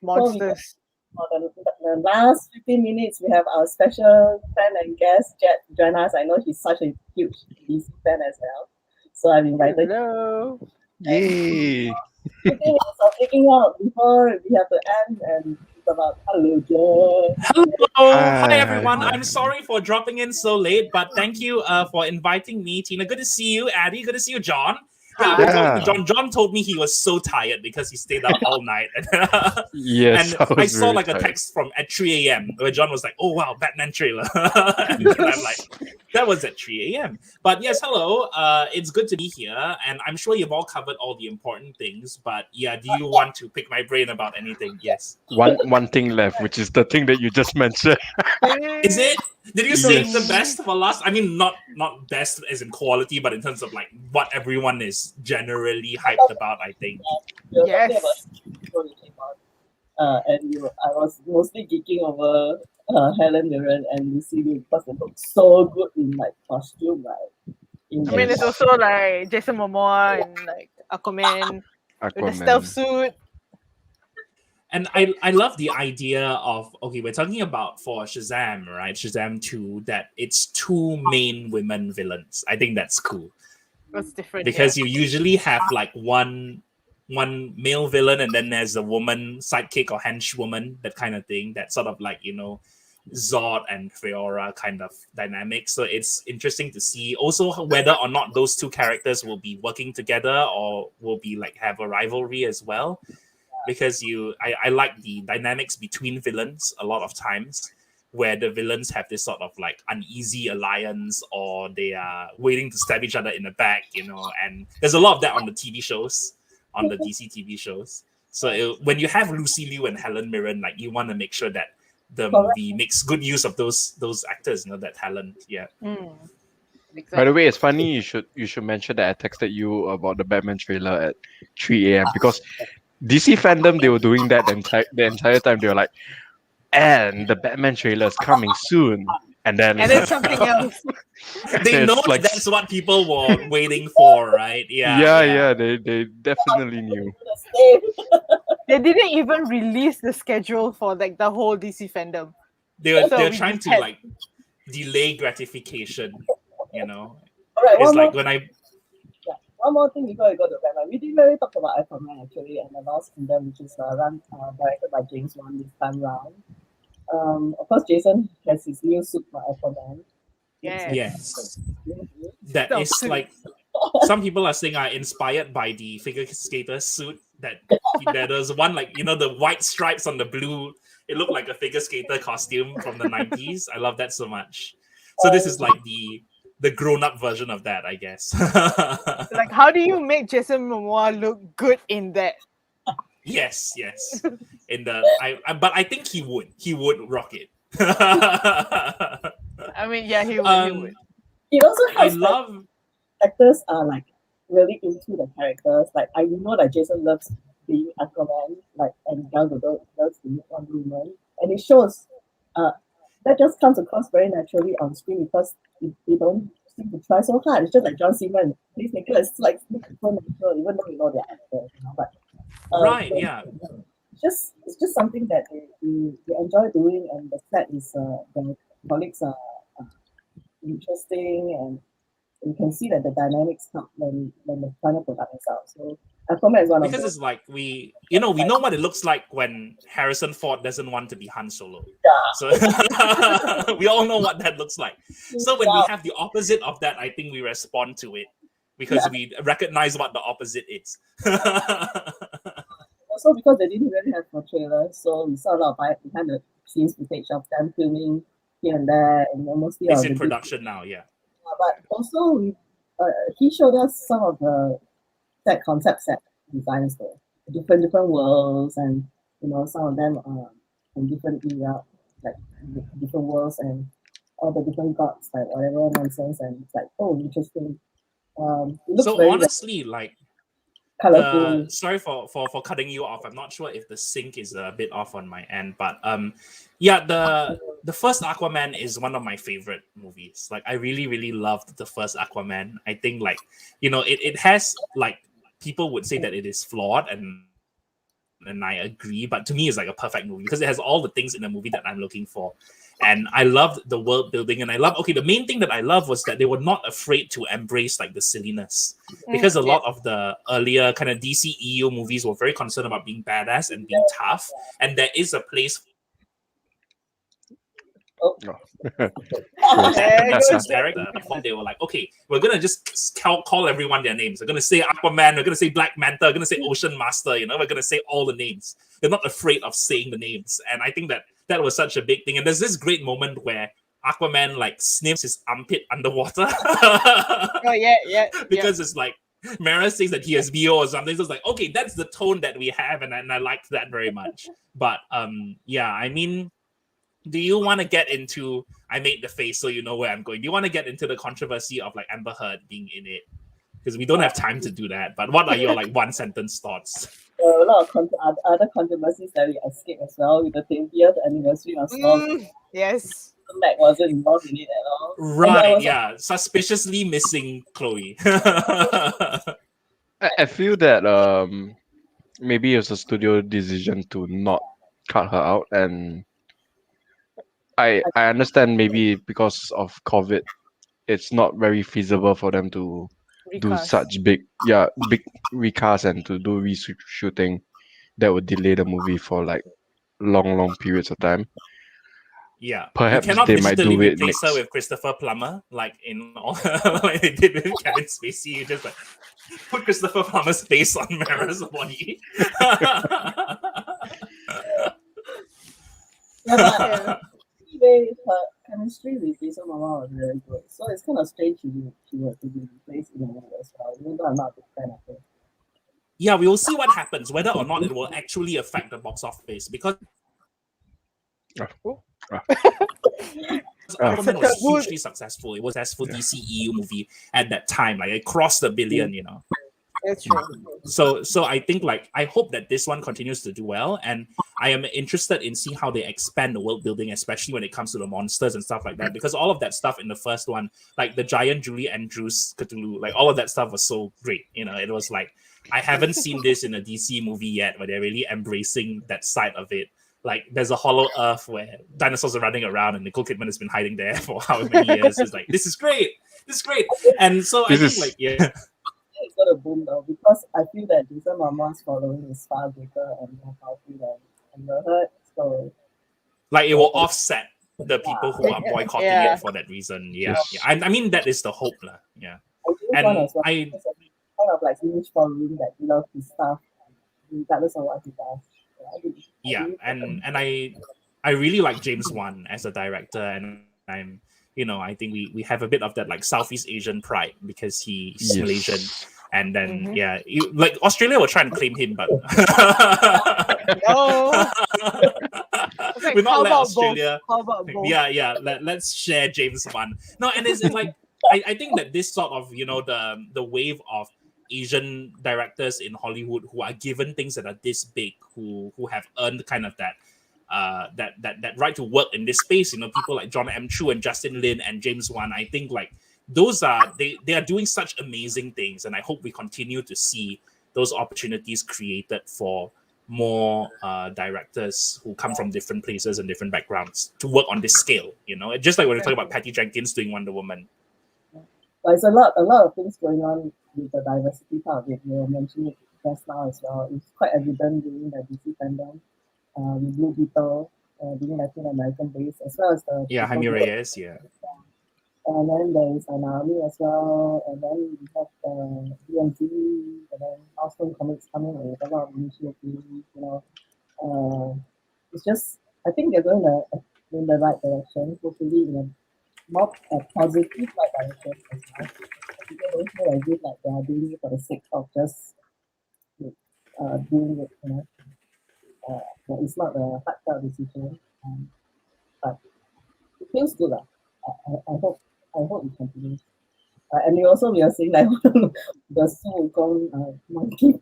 we got, monsters. for the last 15 minutes, we have our special fan and guest, Jet, join us. I know he's such a huge DC fan as well. So I've invited Hello. Yay! 15 minutes of taking out before we have to end, and it's about hello, Jet. Hello, hi Hi. everyone. I'm sorry for dropping in so late, but thank you for inviting me, Tina. Good to see you, Addy. Good to see you, John. Yeah, Hi. talking to John. John told me he was so tired because he stayed up all night. Yes, And I saw very like a tired. text from at 3 a.m. where John was like, "Oh wow, Batman trailer," and then I'm like, "That was at 3 a.m." But yes, hello. It's good to be here, and I'm sure you've all covered all the important things. But yeah, do you want to pick my brain about anything? Yes. One thing left, which is the thing that you just mentioned. Is it? Did you save Yes. the best for last? I mean, not best as in quality, but in terms of like what everyone is generally hyped about. I think. We were Yes. talking about before you came on, and I was mostly geeking over Helen Mirren and Lucy Liu because they look so good in like costume, right? In I mean, the- it's also like Jason Momoa and like Aquaman with the stealth Aquaman. suit. And I love the idea of, okay, we're talking about for Shazam, right? Shazam 2, that it's two main women villains. I think that's cool. That's different. Because you usually have like one male villain and then there's a woman sidekick or henchwoman, that kind of thing. That sort of like, you know, Zod and Fiora kind of dynamic. So it's interesting to see also whether or not those two characters will be working together or will be like have a rivalry as well. Because I like the dynamics between villains a lot of times where the villains have this sort of like uneasy alliance or they are waiting to stab each other in the back, you know, and there's a lot of that on the TV shows, on the DC TV shows. So when you have Lucy Liu and Helen Mirren, like you want to make sure that the movie makes good use of those actors, you know, that talent. Yeah. Exactly. By the way, it's funny you should mention that I texted you about the Batman trailer at 3 a.m. because DC fandom they were doing that the entire time. They were like, and the Batman trailer is coming soon, and then And then something else. They know it's like that's what people were waiting for, right? yeah, they definitely knew. They didn't even release the schedule for like the whole DC fandom. They're So we trying just to had- like delay gratification, you know. All right, It's one like more, when I one more thing before we go to Batman. We didn't really talk about Aquaman actually, and the Lost Kingdom, which is directed by James Wan this time round. Of course, Jason has his new suit for Aquaman. yes, that So is cute. like some people are saying are inspired by the figure skater suit that there's one like, you know, the white stripes on the blue. It looked like a figure skater costume from the 90s. I love that so much. So this is like the grown-up version of that, I guess. Like, how do you make Jason Momoa look good in that? yes. In the but I think he would rock it. I mean, yeah, he would. It also I helps that love actors are like really into the characters. Like I know that Jason loves being Aquaman, like and Gal Gadot loves being Wonder Woman, and it shows. That just comes across very naturally on screen because they don't seem to try so hard. It's just like John Cena and Chris Nicholas. It's like so natural, even though we know they're actors, you know. But right, they- yeah. it's just something that they enjoy doing, and the set is the colleagues are interesting, and you can see that the dynamics come when the final product is out. So Aquaman is one Because of it's like we know what it looks like when Harrison Ford doesn't want to be Han Solo. So we all know what that looks like. So when we have the opposite of that, I think we respond to it because we recognize what the opposite is. also because they didn't really have a trailer, so we saw a lot of behind the scenes footage of them filming here and there, and mostly It's on in the production now, yeah. But also, he showed us some of the concept set designs, though, different worlds, and you know some of them are in different era, like different worlds and all the different gods, like whatever nonsense, and it's like, oh, interesting. It looks So very honestly, like colorful. Sorry for cutting you off. I'm not sure if the sync is a bit off on my end, but yeah, the first Aquaman is one of my favorite movies. Like, I really loved the first Aquaman. I think, like, you know, it has, like, people would say that it is flawed, and I agree, but to me it's like a perfect movie because it has all the things in the movie that I'm looking for. And I loved the world building, and the main thing that I love was that they were not afraid to embrace like the silliness, because a lot of the earlier kind of DCEU movies were very concerned about being badass and being tough, and there is a place character. Before they were like, okay, we're gonna just call everyone their names. We're gonna say Aquaman, we're gonna say Black Manta, we're gonna say Ocean Master, you know, we're gonna say all the names. They're not afraid of saying the names. And I think that was such a big thing. And there's this great moment where Aquaman like sniffs his armpit underwater. Oh yeah. Because it's like Mara says that he has BO or something. So it's like, okay, that's the tone that we have, and I liked that very much. But yeah, I mean, do you want to get into, I made the face so you know where I'm going. Do you want to get into the controversy of like Amber Heard being in it? Because we don't have time to do that. But what are your like one sentence thoughts? There are a lot of other controversies that we escaped as well, with the 20th anniversary of Star. Yes. Mac wasn't involved in it at all. Right, yeah. Suspiciously missing Chloe. I feel that maybe it's a studio decision to not cut her out, and I understand maybe because of COVID, it's not very feasible for them to do Recast. such big recast and to do reshooting that would delay the movie for like long periods of time. Yeah, Perhaps you cannot they might digitally do it replace her next. with Christopher Plummer, like in all like they did with Kevin Spacey. You just like put Christopher Plummer's face on Mara's body. Yeah, but anyway, her chemistry with Jason Momoa was very good. So it's kind of strange she were to be replaced in a way as well, even though I'm not a big fan of her. Yeah, we will see what happens, whether or not it will actually affect the box office, because Aquaman was hugely successful. It was a successful DCEU movie at that time. Like, it crossed $1 billion, you know. That's true. So I think, like, I hope that this one continues to do well, and I am interested in seeing how they expand the world building, especially when it comes to the monsters and stuff like that, because all of that stuff in the first one, like the giant Julie Andrews Cthulhu, like all of that stuff was so great. You know, it was like, I haven't seen this in a DC movie yet, where they're really embracing that side of it. Like, there's a Hollow Earth where dinosaurs are running around and Nicole Kidman has been hiding there for how many years. It's like, this is great. And so I think, like, yeah. It's gonna boom though, because I feel that Jason Momoa's following is far bigger and more powerful than Amber Heard. So like, it will offset the people who are boycotting it for that reason. Yeah, Yes. yeah. I mean, that is the hope, lah. Yeah. I think one as well, because of kind of like image following that he loves his stuff regardless of what he does. Yeah, and I really like James Wan as a director, and I'm, you know, I think we have a bit of that like Southeast Asian pride because he's Malaysian. And then like Australia will try and claim him, but No. we're not How let about Australia. both? How about both? Yeah. Let's share James Wan. No, and it's like I think that this sort of, you know, the wave of Asian directors in Hollywood who are given things that are this big, who have earned kind of that that right to work in this space, you know, people like John M. Chu and Justin Lin and James Wan. I think like those are they are doing such amazing things, and I hope we continue to see those opportunities created for more directors who come from different places and different backgrounds to work on this scale. You know, just like when we talk about Patty Jenkins doing Wonder Woman. There's a lot of things going on with the diversity part of it. You were mentioning it just now as well. It's quite evident during the DC fandom, with Blue Beetle, being Latin American based, as well as the Jaime Reyes, yeah. And then there's Naomi as well, and then we have the DMZ, and then Austin Comics coming with a lot of initiatives. You know, it's just, I think they're going in the right direction. Hopefully in a more positive right direction as well. People don't feel as if like they are doing it for the sake of just doing it. You know, but it's not a heartfelt decision, but it feels good. I hope it continues. And we are seeing like the Su Wukong monkey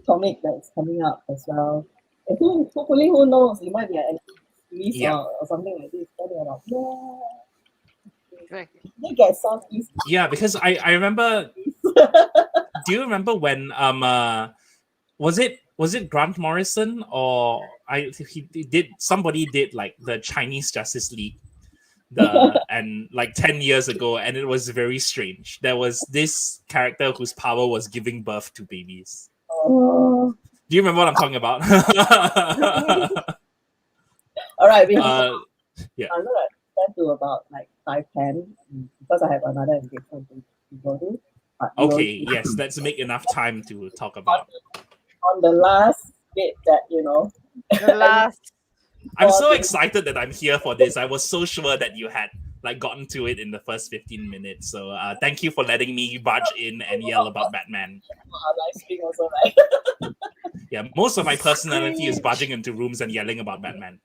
comic that's coming up as well. And hopefully, who knows, it might be an series Yeah. or something like this. Talking about Right. they get Southeast. Yeah, because I remember. Do you remember when was it Grant Morrison or he did somebody did like the Chinese Justice League and like 10 years ago, and it was very strange. There was this character whose power was giving birth to babies. Oh. Do you remember what I'm talking about? All right, we have yeah. I'm gonna spend to about like 5:10 because I have another engagement to go to. But Okay, yes, let's make enough time to talk about. On the last bit that The last. I'm so excited that I'm here for this. I was so sure that you had like gotten to it in the first 15 minutes. So thank you for letting me barge in and yell about Batman. our live stream also, right? Yeah, most of my personality is barging into rooms and yelling about Batman.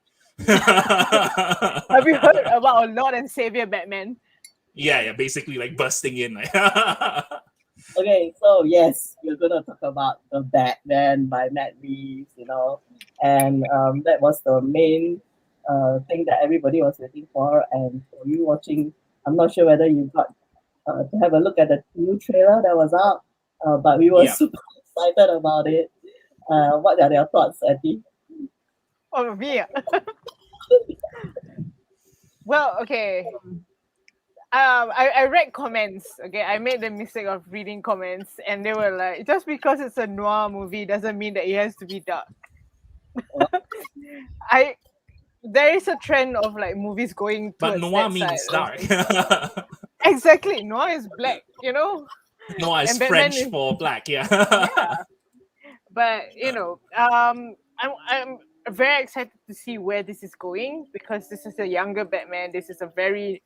Have you heard about our Lord and Savior Batman? Yeah, basically like bursting in. Okay, so yes, we're gonna talk about the Batman by Matt Reeves, and that was the main thing that everybody was waiting for. And for you watching, I'm not sure whether you got to have a look at the new trailer that was out, but we were Yeah. super excited about it. What are your thoughts, Etty? Oh, me. Well, okay. I read comments. Okay, I made the mistake of reading comments, and they were like, just because it's a noir movie doesn't mean that it has to be dark. There is a trend of like movies going But towards noir that means side. dark. Exactly, noir is black, Noir is And Batman French is- for black, yeah. But I'm very excited to see where this is going, because this is a younger Batman. This is a very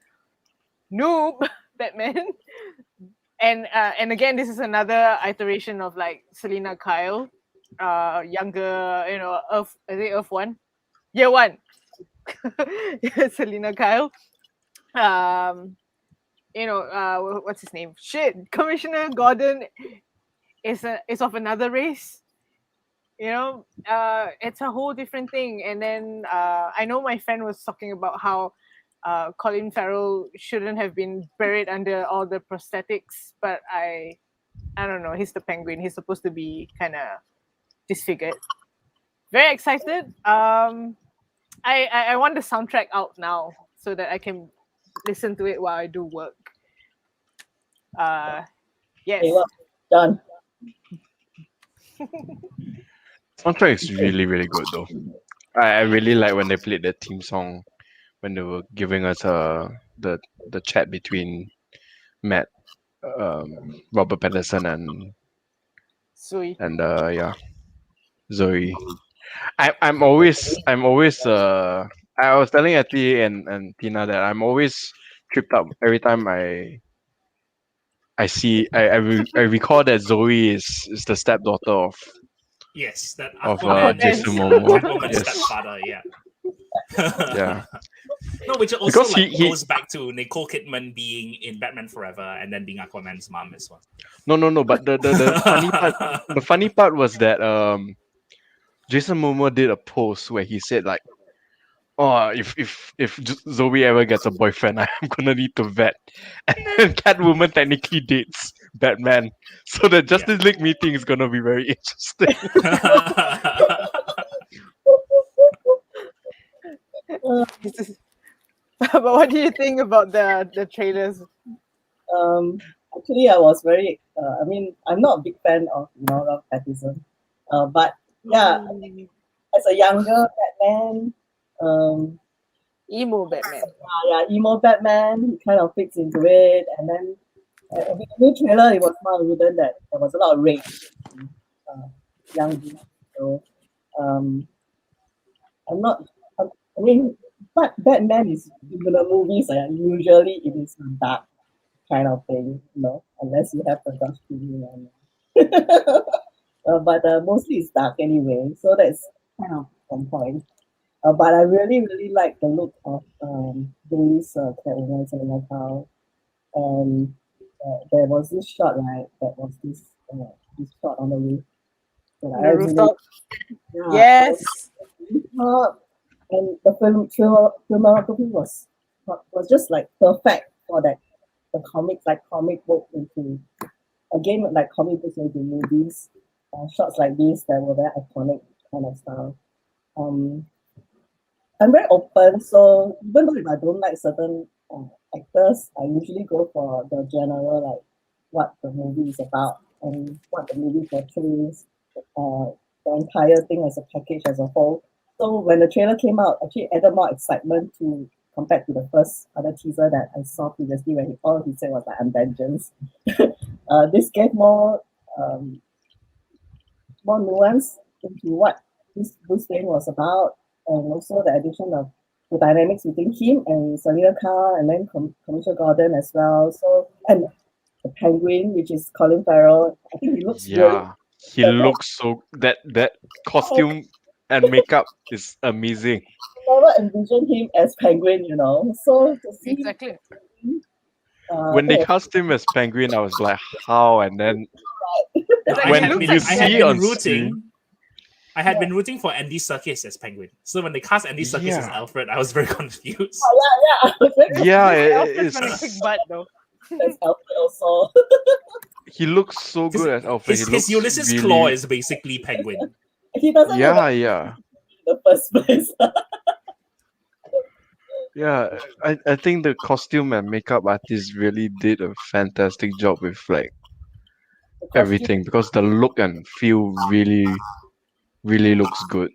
noob Batman, and again, this is another iteration of like Selena Kyle, younger, Earth. Is it Earth 1? Year 1. Selena Kyle. What's his name? Shit, Commissioner Gordon is of another race. It's a whole different thing. And then I know my friend was talking about how Colin Farrell shouldn't have been buried under all the prosthetics, but I don't know. He's the Penguin. He's supposed to be kind of disfigured. Very excited. I want the soundtrack out now so that I can listen to it while I do work. Yes. Okay, well, done. Soundtrack is really, really good though. I really like when they played that theme song when they were giving us the chat between Matt, Robert Pattinson Sweet. and Zoe. I'm always I was telling Etty and Tina that I'm always tripped up every time I recall that Zoe is the stepdaughter of Yes, that Of, Aquaman Jason is Momoa. Catwoman's Yes. stepfather, yeah. yeah. No, which also Because he- goes back to Nicole Kidman being in Batman Forever and then being Aquaman's mom as well. No, but the funny part was that Jason Momoa did a post where he said like, oh, if Zoe ever gets a boyfriend, I'm gonna need to vet. And then Catwoman technically dates Batman, so the Justice League meeting is gonna be very interesting. But what do you think about the trailers? Actually, I was very. I'm not a big fan of Robert Pattinson, but yeah, as a younger Batman, Emo Batman. emo Batman, he kind of fits into it. And then in the new trailer, it was more evident that there was a lot of rage, young people. So I'm not. I mean, but Batman is in the movies. Usually, it is a dark kind of thing, unless you have the dark feeling. But mostly it's dark anyway, so that's kind of one point. But I really, really like the look of Louis Catwoman, Selena Kyle, and there was this shot, right? That was this shot on the roof. So The rooftop. Yeah, Yes. and the filmography was just like perfect for that the comic book into again like comic books into movies. Shots like this that were very iconic kind of style. I'm very open, so even though if I don't like certain actors, I usually go for the general like what the movie is about and what the movie portrays, the entire thing as a package as a whole. So when the trailer came out, actually added more excitement to compared to the first other teaser that I saw previously when all he said was like I'm vengeance. This gave more nuance into what this Bruce Wayne was about, and also the addition of the dynamics between him and Selena Carr, and then Commissioner Gordon as well. So and the Penguin, which is Colin Farrell, I think he looks Yeah, he really looks so that costume and makeup is amazing. never envisioned him as Penguin, you know. So to see Exactly. When they it was cast him as Penguin, I was like, how? And then Like, when he looks you like see I had it been on rooting. screen, I had been rooting for Andy Serkis as Penguin. So when they cast Andy Serkis as Yeah. Alfred, I was very confused. yeah, I was very yeah, Alfred's gonna kick it's, butt though. as Alfred also. he looks so good as Alfred. He His looks Ulysses really, Claw is basically Penguin. He doesn't look yeah, like yeah. in the first place. Yeah, I think the costume and makeup artist really did a fantastic job with like The costume, everything because the look and feel really, really looks good.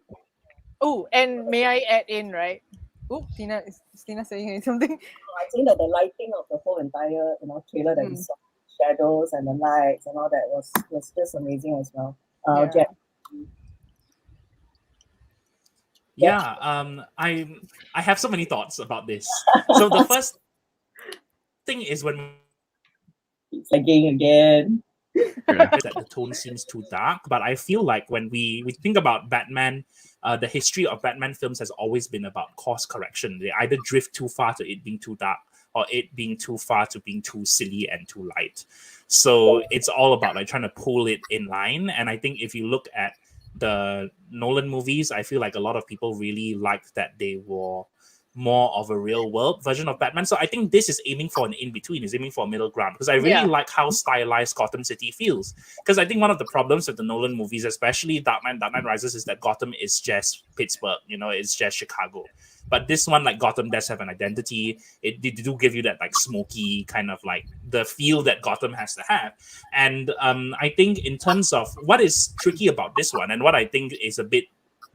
Oh, and may I add in, right? Oh, is Tina saying something? I think that the lighting of the whole entire trailer that we saw, shadows and the lights and all that was just amazing as well. Yeah. Jack, Yeah, I have so many thoughts about this. So the first thing is when it's again. that the tone seems too dark, but I feel like when we think about Batman, the history of Batman films has always been about course correction. They either drift too far to it being too dark, or it being too far to being too silly and too light. So it's all about like trying to pull it in line. And I think if you look at the Nolan movies, I feel like a lot of people really liked that they were more of a real world version of Batman. So I think this is aiming for an in-between, is aiming for a middle ground, because I really like how stylized Gotham City feels. Because I think one of the problems with the Nolan movies, especially Dark Knight Rises, is that Gotham is just Pittsburgh, it's just Chicago. But this one, like Gotham does have an identity. They do give you that like smoky kind of like the feel that Gotham has to have. And I think in terms of what is tricky about this one, and what I think is a bit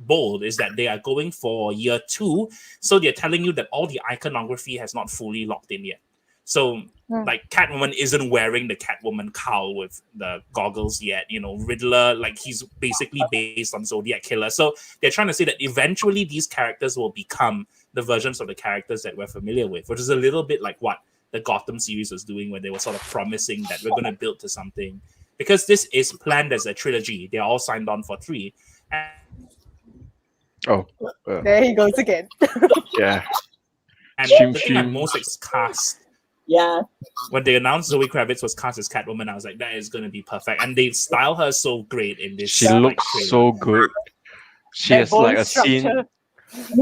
bold, is that they are going for year 2, so they're telling you that all the iconography has not fully locked in yet. So like Catwoman isn't wearing the Catwoman cowl with the goggles yet. Riddler, like he's basically based on Zodiac Killer. So they're trying to say that eventually these characters will become the versions of the characters that we're familiar with, which is a little bit like what the Gotham series was doing, when they were sort of promising that we're going to build to something. Because this is planned as a trilogy. They're all signed on for 3. And There he goes again. Yeah. And Shim, the thing I'm shim. most cast, Yeah, when they announced Zoe Kravitz was cast as Catwoman, I was like, that is going to be perfect. And they style her so great in this. She like, looks trailer. so good. She That has like bone a scene. structure.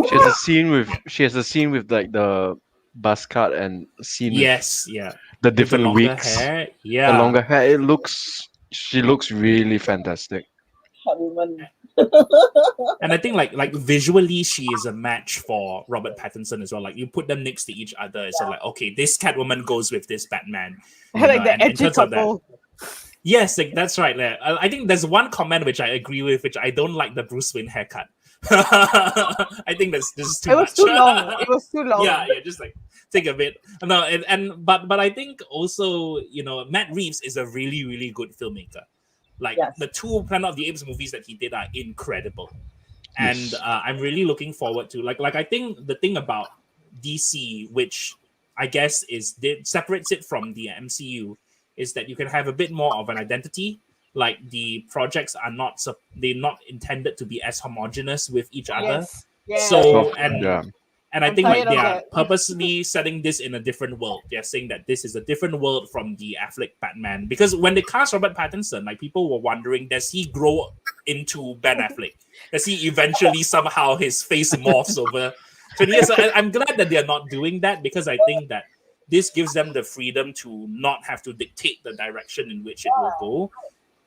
She has a scene with like the buzz cut and a scene Yes, yeah. with the With the different longer wigs. hair, The yeah. longer hair. She looks really fantastic. Catwoman. And I think like visually, she is a match for Robert Pattinson as well. Like you put them next to each other, so like, okay, this Catwoman goes with this Batman. Like the and in edgy terms of that, couple. yes, like, that's right. I think there's one comment which I agree with, which I don't like the Bruce Wayne haircut. I think this is too It was much. too long. It was too long. yeah, just like take a bit. No, but I think also, Matt Reeves is a really, really good filmmaker. Like the 2 Planet of the Apes movies that he did are incredible. And Yes. I'm really looking forward to like I think the thing about DC, which I guess separates it from the MCU, is that you can have a bit more of an identity. Like the projects are they're not intended to be as homogenous with each other. Yes. So Yeah. And I I'm think like tired of they are that. purposely setting this in a different world. They're saying that this is a different world from the Affleck Batman. Because when they cast Robert Pattinson, like people were wondering, does he grow into Ben Affleck? Does he eventually somehow his face morphs over 20 years? So I'm glad that they're not doing that, because I think that this gives them the freedom to not have to dictate the direction in which it will go.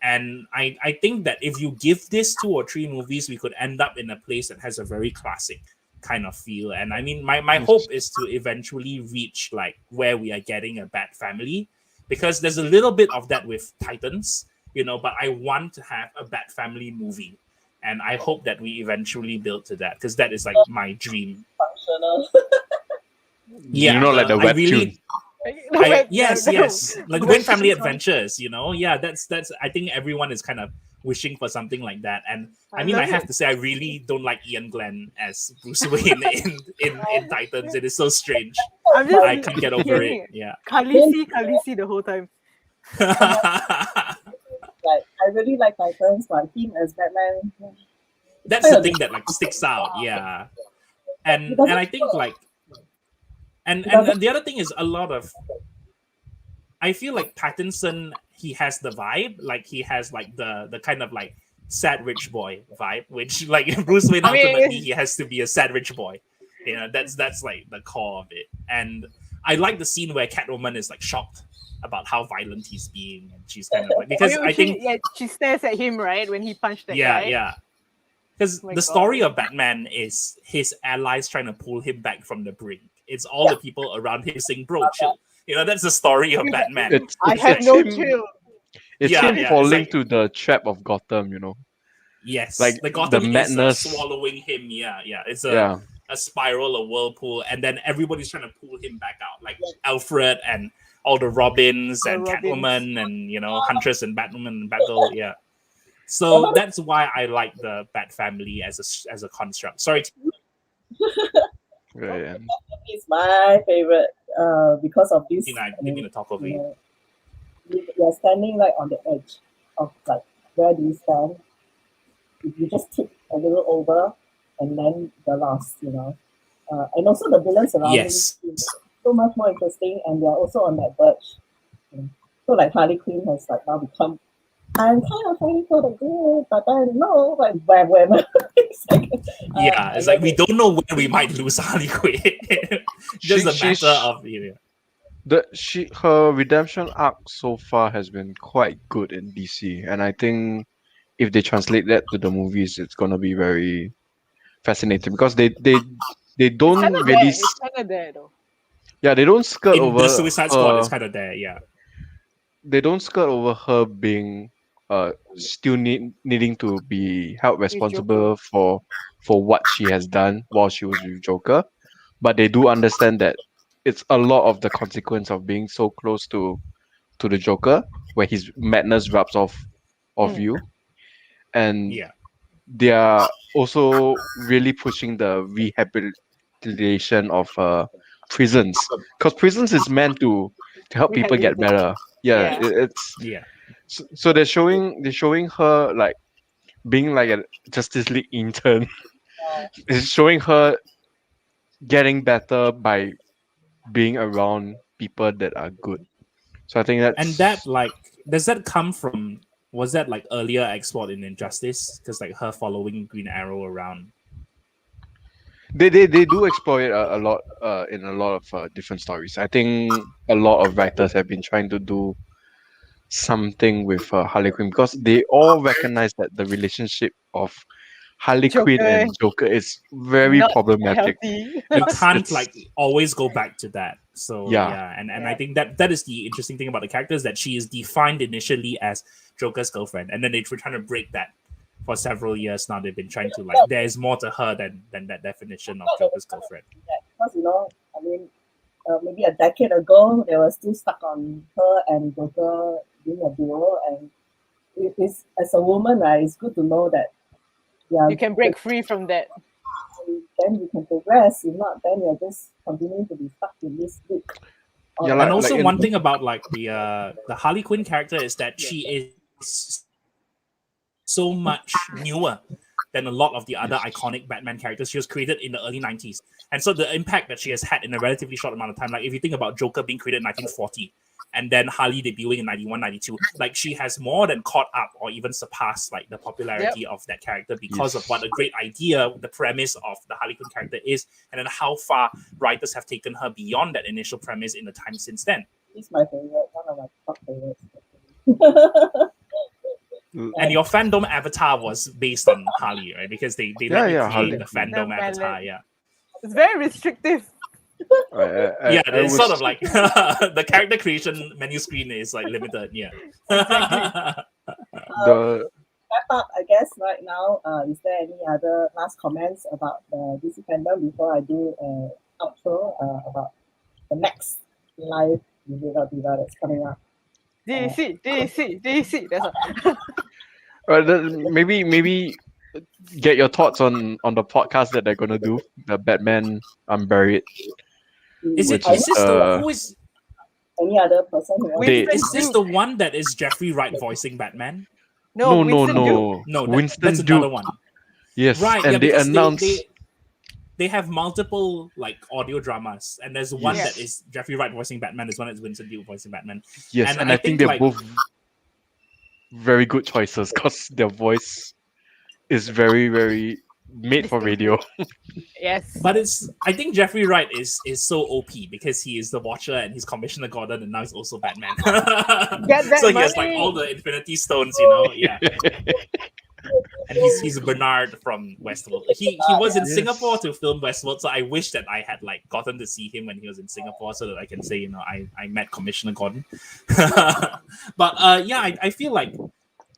And I think that if you give this 2 or 3 movies, we could end up in a place that has a very classic kind of feel. And I mean, my hope is to eventually reach like where we are getting a Bat Family, because there's a little bit of that with Titans, but I want to have a Bat Family movie. And I hope that we eventually build to that, because that is like my dream. Functional. Yeah, like the I webtoon. really, yes, like Dwayne Family Adventures. That's I think everyone is kind of wishing for something like that. And I mean, I have to say, I really don't like Ian Glenn as Bruce Wayne in Titans. It is so strange. I can't get over it. Yeah. Khaleesi the whole time. Like, I really like Titans, but him as Batman. That's the thing that like sticks out. Yeah. And I think like and the other thing is a lot of, I feel like Pattinson, he has the vibe, like he has like the kind of like sad rich boy vibe, which like Bruce Wayne ultimately he has to be a sad rich boy. That's like the core of it. And I like the scene where Catwoman is like shocked about how violent he's being, and she's kind of like, because I think she stares at him right when he punched that guy. Yeah. Because the story of Batman is his allies trying to pull him back from the brink. It's all the people around him saying, "Bro, chill." That's the story of Batman. I have no chill. It's him falling to the trap of Gotham, Yes, like the Gotham the madness is swallowing him. Yeah. It's a spiral, a whirlpool, and then everybody's trying to pull him back out, like Alfred and all the Robins and Catwoman and Huntress and Batwoman and Batgirl. Yeah. So that's why I like the Bat Family as a construct. Sorry. It's my favorite because of this. I didn't mean to talk over you. You're standing like on the edge of like, where do you stand? If you just tip a little over, and then you're lost. And also the villains around you is so much more interesting, and they're also on that verge. So like Harley Quinn has like now become, I'm kind of fighting for the good, but then no, like when it's like we don't know when we might lose Harley Quinn. Just a matter of her redemption arc so far has been quite good in DC, and I think if they translate that to the movies, it's gonna be very fascinating, because they don't really. It's kind of there though. Yeah, they don't skirt in over the Suicide Squad. It's kind of there. Yeah, they don't skirt over her being still needing to be held responsible for what she has done while she was with Joker, but they do understand that it's a lot of the consequence of being so close to the Joker, where his madness rubs off you, and they are also really pushing the rehabilitation of prisons, because prisons is meant to help people get better. So they're showing her like being like a Justice League intern. It's showing her getting better by being around people that are good. So I think that's, and that like, does that come from, was that like earlier explored in Injustice? Because like her following Green Arrow around. They do explore it a lot in a lot of different stories. I think a lot of writers have been trying to do something with Harley Quinn, because they all recognize that the relationship of Harley Quinn and Joker is very problematic. You can't like always go back to that. So and I think that is the interesting thing about the character, is that she is defined initially as Joker's girlfriend, and then they were trying to break that for several years now. They've been trying to like, there is more to her than that definition of Joker's girlfriend. Because I mean, maybe a decade ago they were still stuck on her and Joker being a duo, and it's, as a woman, it's good to know that you can break free from that. Then you can progress. If not, then you're just continuing to be stuck in this loop. And also one thing about like the Harley Quinn character is that she is so much newer than a lot of the other iconic Batman characters. She was created in the early 90s. And so the impact that she has had in a relatively short amount of time, like if you think about Joker being created in 1940, and then Harley debuting in 91, 92, like she has more than caught up or even surpassed like the popularity of that character because of what a great idea the premise of the Harley Quinn character is, and then how far writers have taken her beyond that initial premise in the time since then. He's my favorite, one of my top favorites. And your fandom avatar was based on Harley, right? Because they let you create Harley. the fandom The avatar, balance. It's very restrictive. It's sort of like the character creation menu screen is like limited. Yeah. Wrap up, I guess, right now. Is there any other last comments about the DC fandom before I do an outro about the next live DOT DIVA that's coming up? DC. That's all. Maybe get your thoughts on the podcast that they're gonna do, the Batman Unburied. Is Which this is, the who is any other person who wants They- to is this the one that is Jeffrey Wright voicing Batman? No, Winston Duke. No, Winston that's another Duke. one. Yes, Right, and yeah, they because announced. they have multiple like audio dramas, and there's one Yes. that is Jeffrey Wright voicing Batman, there's one that's Winston Duke voicing Batman. Yes, and and I I think think, they're like- both very good choices because their voice is very, very made for radio. Yes. But I think Jeffrey Wright is so OP because he is the Watcher and he's Commissioner Gordon and now he's also Batman. Get that So he has like money. all the Infinity Stones, you know, yeah. And he's Bernard from Westworld. He was in Yes. Singapore to film Westworld, so I wish that I had like gotten to see him when he was in Singapore, so that I can say, you know, I met Commissioner Gordon. But I feel like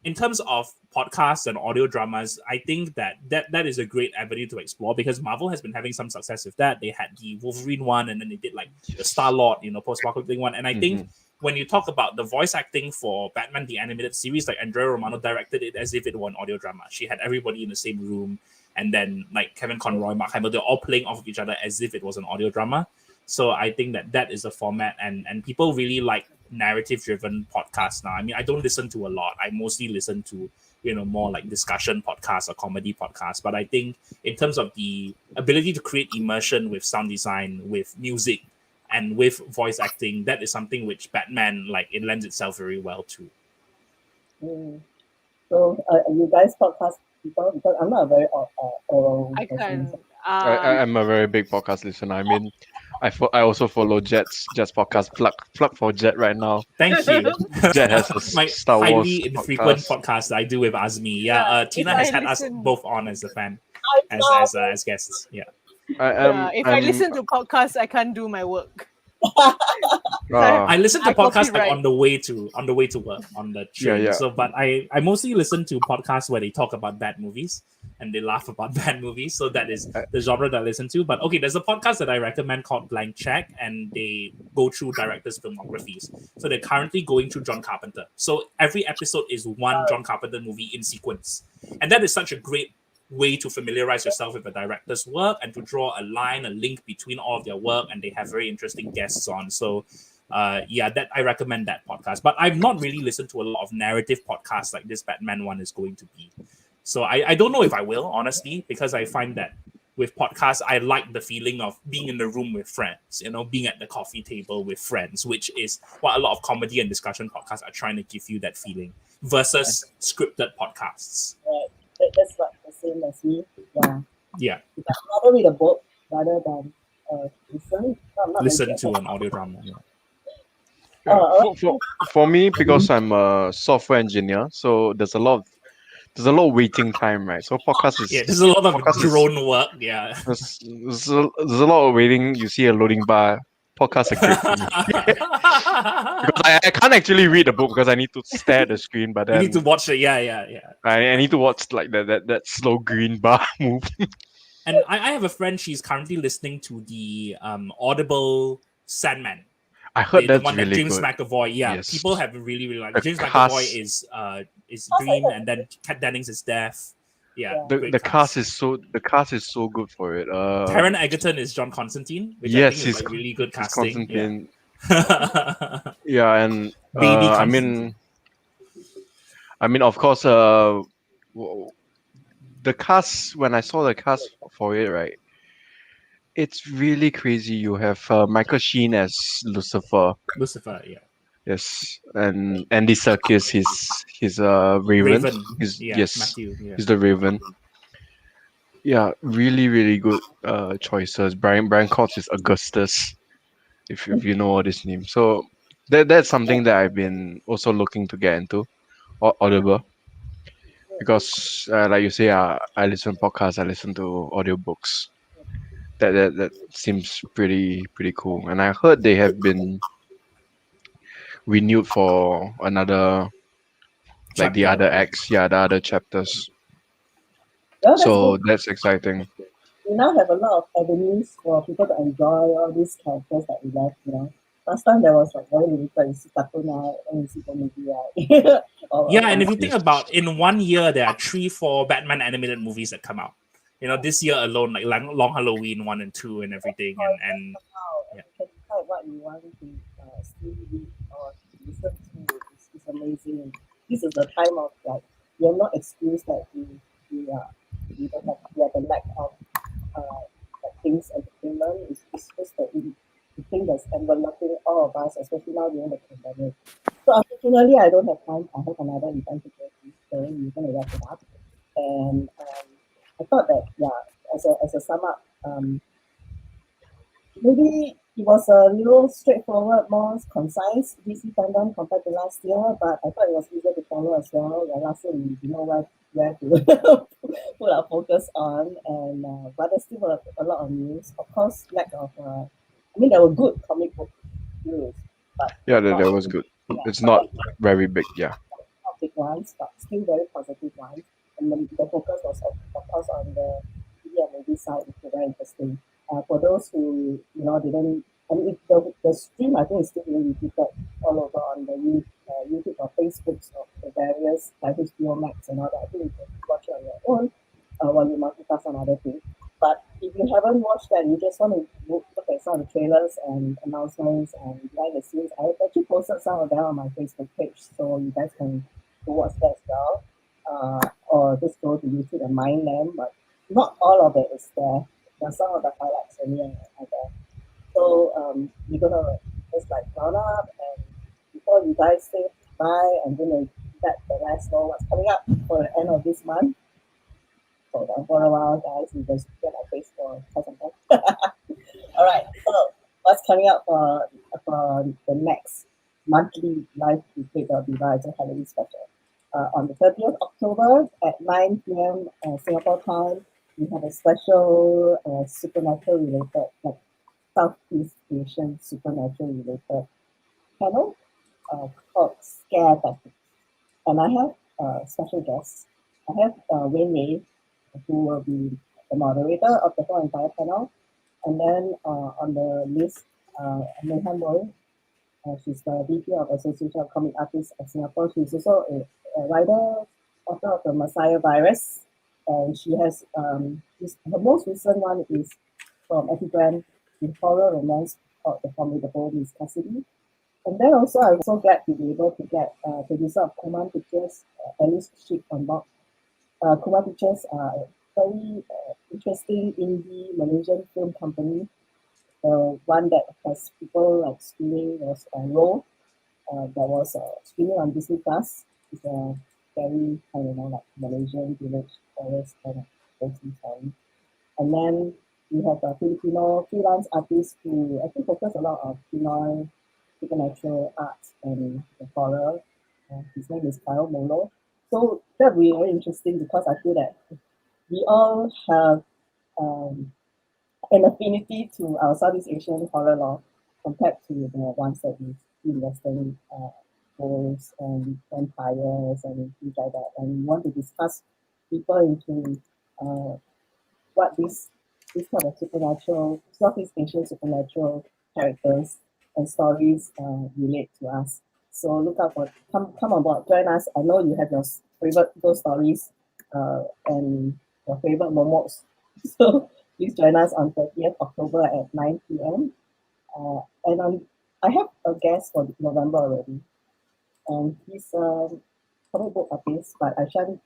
in terms of podcasts and audio dramas, I think that is a great avenue to explore because Marvel has been having some success with that. They had the Wolverine one, and then they did like the Star-Lord, you know, post-apocalyptic one. And I think when you talk about the voice acting for Batman the Animated Series, like Andrea Romano directed it as if it were an audio drama. She had everybody in the same room, and then like Kevin Conroy, Mark Hamill, they're all playing off of each other as if it was an audio drama. So I think that is a format, and people really like narrative-driven podcasts now. I mean, I don't listen to a lot. I mostly listen to, you know, more like discussion podcasts or comedy podcasts. But I think in terms of the ability to create immersion with sound design, with music, and with voice acting, that is something which Batman, like, it lends itself very well to. So are you guys podcast people? Because I'm not a very oral I person. can. I'm a very big podcast listener. I mean, I also follow Jet's podcast. Plug for Jet right now. Thank you. Jet has a My Star Wars highly infrequent podcast. podcast that I do with Azmi. Yeah, Tina if has I had us listen- both on as a fan, I love as guests. Yeah. if I listen to podcasts, I can't do my work. I listen to I podcasts like copyright. on the way to work on the train. Yeah. So, but I mostly listen to podcasts where they talk about bad movies and they laugh about bad movies. So that is the genre that I listen to. But okay, there's a podcast that I recommend called Blank Check, and they go through directors' filmographies. So they're currently going through John Carpenter. So every episode is one John Carpenter movie in sequence, and that is such a great way to familiarize yourself with a director's work and to draw a link between all of their work, and they have very interesting guests on. So that I recommend that podcast. But I've not really listened to a lot of narrative podcasts like this Batman one is going to be. So I don't know if I will, honestly, because I find that with podcasts, I like the feeling of being in the room with friends, you know, being at the coffee table with friends, which is what a lot of comedy and discussion podcasts are trying to give you that feeling versus scripted podcasts. Right. That's what the same as me. Yeah. Yeah. I'd rather read a book rather than listen. Not Listen really. to an audio drama. Yeah. For me, because I'm a software engineer, so there's a lot of waiting time, right? So podcast is There's a lot of podcast is- drone work. Yeah. there's a lot of waiting. You see a loading bar. Podcasts are great for me. Because I can't actually read the book because I need to stare at the screen, but You then need to watch it. Yeah. I need to watch like that slow green bar move. And I have a friend. She's currently listening to the Audible Sandman. I heard The that's one that really James good. McAvoy. Yeah, Yes. people have really liked. The James cast- McAvoy is green, and then Kat Dennings is deaf. Yeah, great The cast is so good for it. Taron Egerton is John Constantine, which yes, I think he's is like really good he's casting. Constantine. Yeah. Yeah, and Baby I Constantine. mean, of course, the cast, when I saw the cast for it, right, it's really crazy. You have Michael Sheen as Lucifer, Lucifer, yeah. yes, and Andy Serkis, he's Raven. Raven, He's yeah, yes, Matthew, yeah. he's the Raven. Yeah, really good choices. Brian Cox is Augustus, if you know all this name. So that's something that I've been also looking to get into, Audible, because like you say, I listen podcasts, I listen to audiobooks. That seems pretty cool. And I heard they have been renewed for another, like the Chapter, other right? acts, yeah, the other chapters. Well, that's So good. that's exciting. We now have a lot of avenues for people to enjoy all these characters that we love, you know. Last time there was like very limited. You see cartoon now, and you see the movie, right? Yeah, and if you think Yes. about in 1 year, there are 3, 4 Batman animated movies that come out. You know, this year alone, like Long Halloween 1 and 2 and everything, and Wow, yeah. and you can decide what you want to still read or listen to. It's amazing. This is the time of like you're not excused that you don't have you have a lack of like things entertainment. It's just the thing that's enveloping all of us, especially now during the pandemic. So unfortunately, I don't have time. I have another event to go to, so we're gonna wrap it up. And I thought that yeah, as a sum up, maybe it was a little straightforward, more concise DC fandom compared to last year, but I thought it was easier to follow as well. Like last year, we didn't know where to put our focus on, and but there's still a lot of news. Of course, lack of. I mean, there were good comic book news, but Yeah, not that was good. yeah, It's not very big, yeah. not big ones, but still very positive ones. And the focus was, of course, on the TV and movie side, which is very interesting. For those who, didn't, I mean, the stream, I think, is still being repeated all over on the YouTube or Facebooks of the various, like HBO Max and all that. I think you can watch it on your own while you multitask on other things. But if you haven't watched that, you just want to look at some of the trailers and announcements and behind the scenes, I actually posted some of them on my Facebook page, so you guys can go watch that as well. Or just go to YouTube and mine them, but not all of it is there. There's some of the highlights only are there. So we're gonna just like round up, and before you guys say bye, I'm gonna let the rest know what's coming up for the end of this month. Hold on for a while, guys. We just get my face for some time. All right. So what's coming up for the next monthly live replay of Diva is a Halloween special. On the 30th October at 9 p.m. Singapore time, we have a special supernatural related, like Southeast Asian supernatural related panel called Scare Tactics. And I have special guests. I have Wayne Ray, who will be the moderator of the whole entire panel. And then on the list, Mehan Moy, she's the VP of Association of Comic Artists of Singapore. She's also a writer, author of the Messiah Virus. And she has, her most recent one is from Epigram, the horror romance called The Formidable Miss Cassidy. And then also, I'm so glad to be able to get producer of Kuman Pictures, Alice Sheep on board. Kuman Pictures are a very interesting indie Malaysian film company. One that has people like streaming was Raw, that was streaming on Disney Plus. It's a very, I don't know, like Malaysian village forest kind of person story. And then we have a Filipino freelance artist who actually focus a lot on Pinoy supernatural arts and the horror. His name is Kyle Molo. So that will be very interesting because I feel that we all have um, an affinity to our Southeast Asian horror law compared to the ones that we see in Western ghosts and vampires and things like that. And we want to discuss deeper into what this kind of supernatural, Southeast Asian supernatural characters and stories relate to us. So look out for come on board, join us. I know you have your favorite ghost stories and your favorite momos. So please join us on 30th October at 9 p.m. And I have a guest for November already, and he's a comic book artist, but I shan't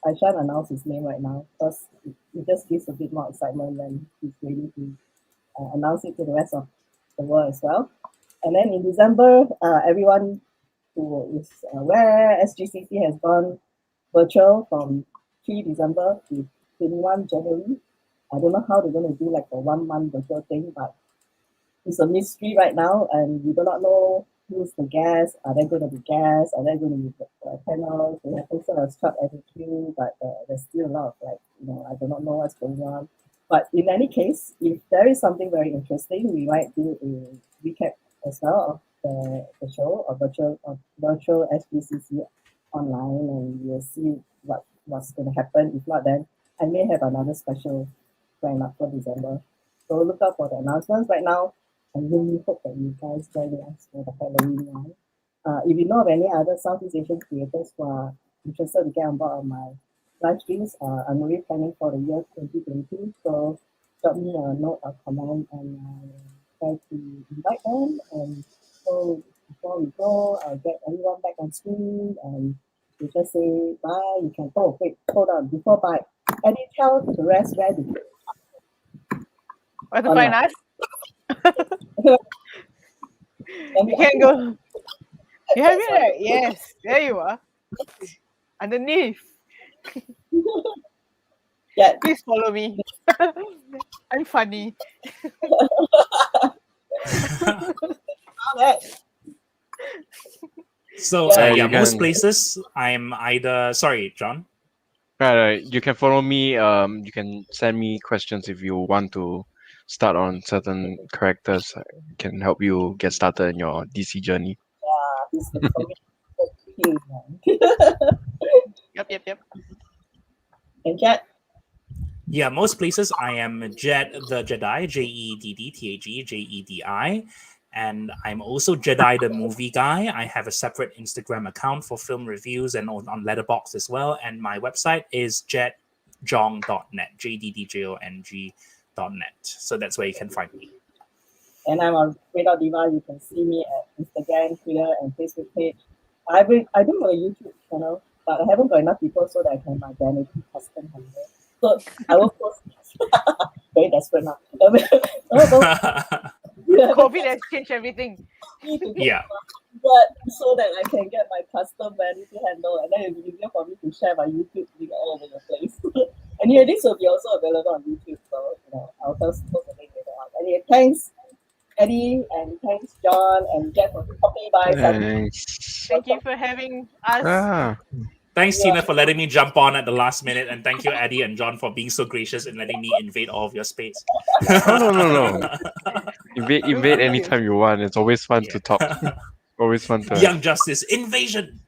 I shan't announce his name right now because it just gives a bit more excitement when he's ready to announce it to the rest of the world as well. And then in December, everyone who is aware, SGCC has gone virtual from 3 December to 21 January. I don't know how they're going to do like a 1 month virtual thing, but it's a mystery right now, and we do not know who's the guest. Are there going to be guests? Are there going to be panels? We have also a struck FAQ, but there's still a lot of I do not know what's going on. But in any case, if there is something very interesting, we might do a recap as well of the show or virtual SBCC online, and we'll see what's going to happen. If not, then I may have another special planned up for December. So look out for the announcements. Right now, I really hope that you guys join us for the Halloween one. If you know of any other Southeast Asian creators who are interested to get on board on my live streams, I'm really planning for the year 2022. So drop me a note or comment and try to invite them. And so before we go, I'll get everyone back on screen and we just say bye. You can wait, hold on, before bye. Eddie, tell the rest where to Where to find us? You can go. You have it there? Yes, there you are. Underneath. Yeah. Please follow me. I'm funny. So most places I'm either sorry, John. Right, you can follow me. You can send me questions if you want to start on certain characters. I can help you get started in your DC journey. Yeah, he's the king. Yep. And Jet? Yeah, most places I am Jed the Jedi, JEDDTAG, and I'm also Jedi the Movie Guy. I have a separate Instagram account for film reviews and on Letterboxd as well. And my website is jedjong.net, JDDJONG.net. So that's where you can find me. And I'm on DOT DIVA. You can see me at Instagram, Twitter, and Facebook page. I do have a YouTube channel, but I haven't got enough people so that I can my vanity custom handle. So I will post. Very desperate now. COVID has changed everything. Yeah. But so that I can get my custom vanity handle, and then it'll be easier for me to share my YouTube link all over the place. And this will be also available on YouTube, so I'll post the link later on. Anyway, thanks, Eddie, and thanks, John, and Jeff for stopping by. Thank you for having us. Thanks, Tina, for letting me jump on at the last minute, and thank you, Eddie and John, for being so gracious and letting me invade all of your space. No. Invade anytime you want. It's always fun to talk. Always fun to. Young Justice Invasion.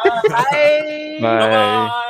Bye. Bye.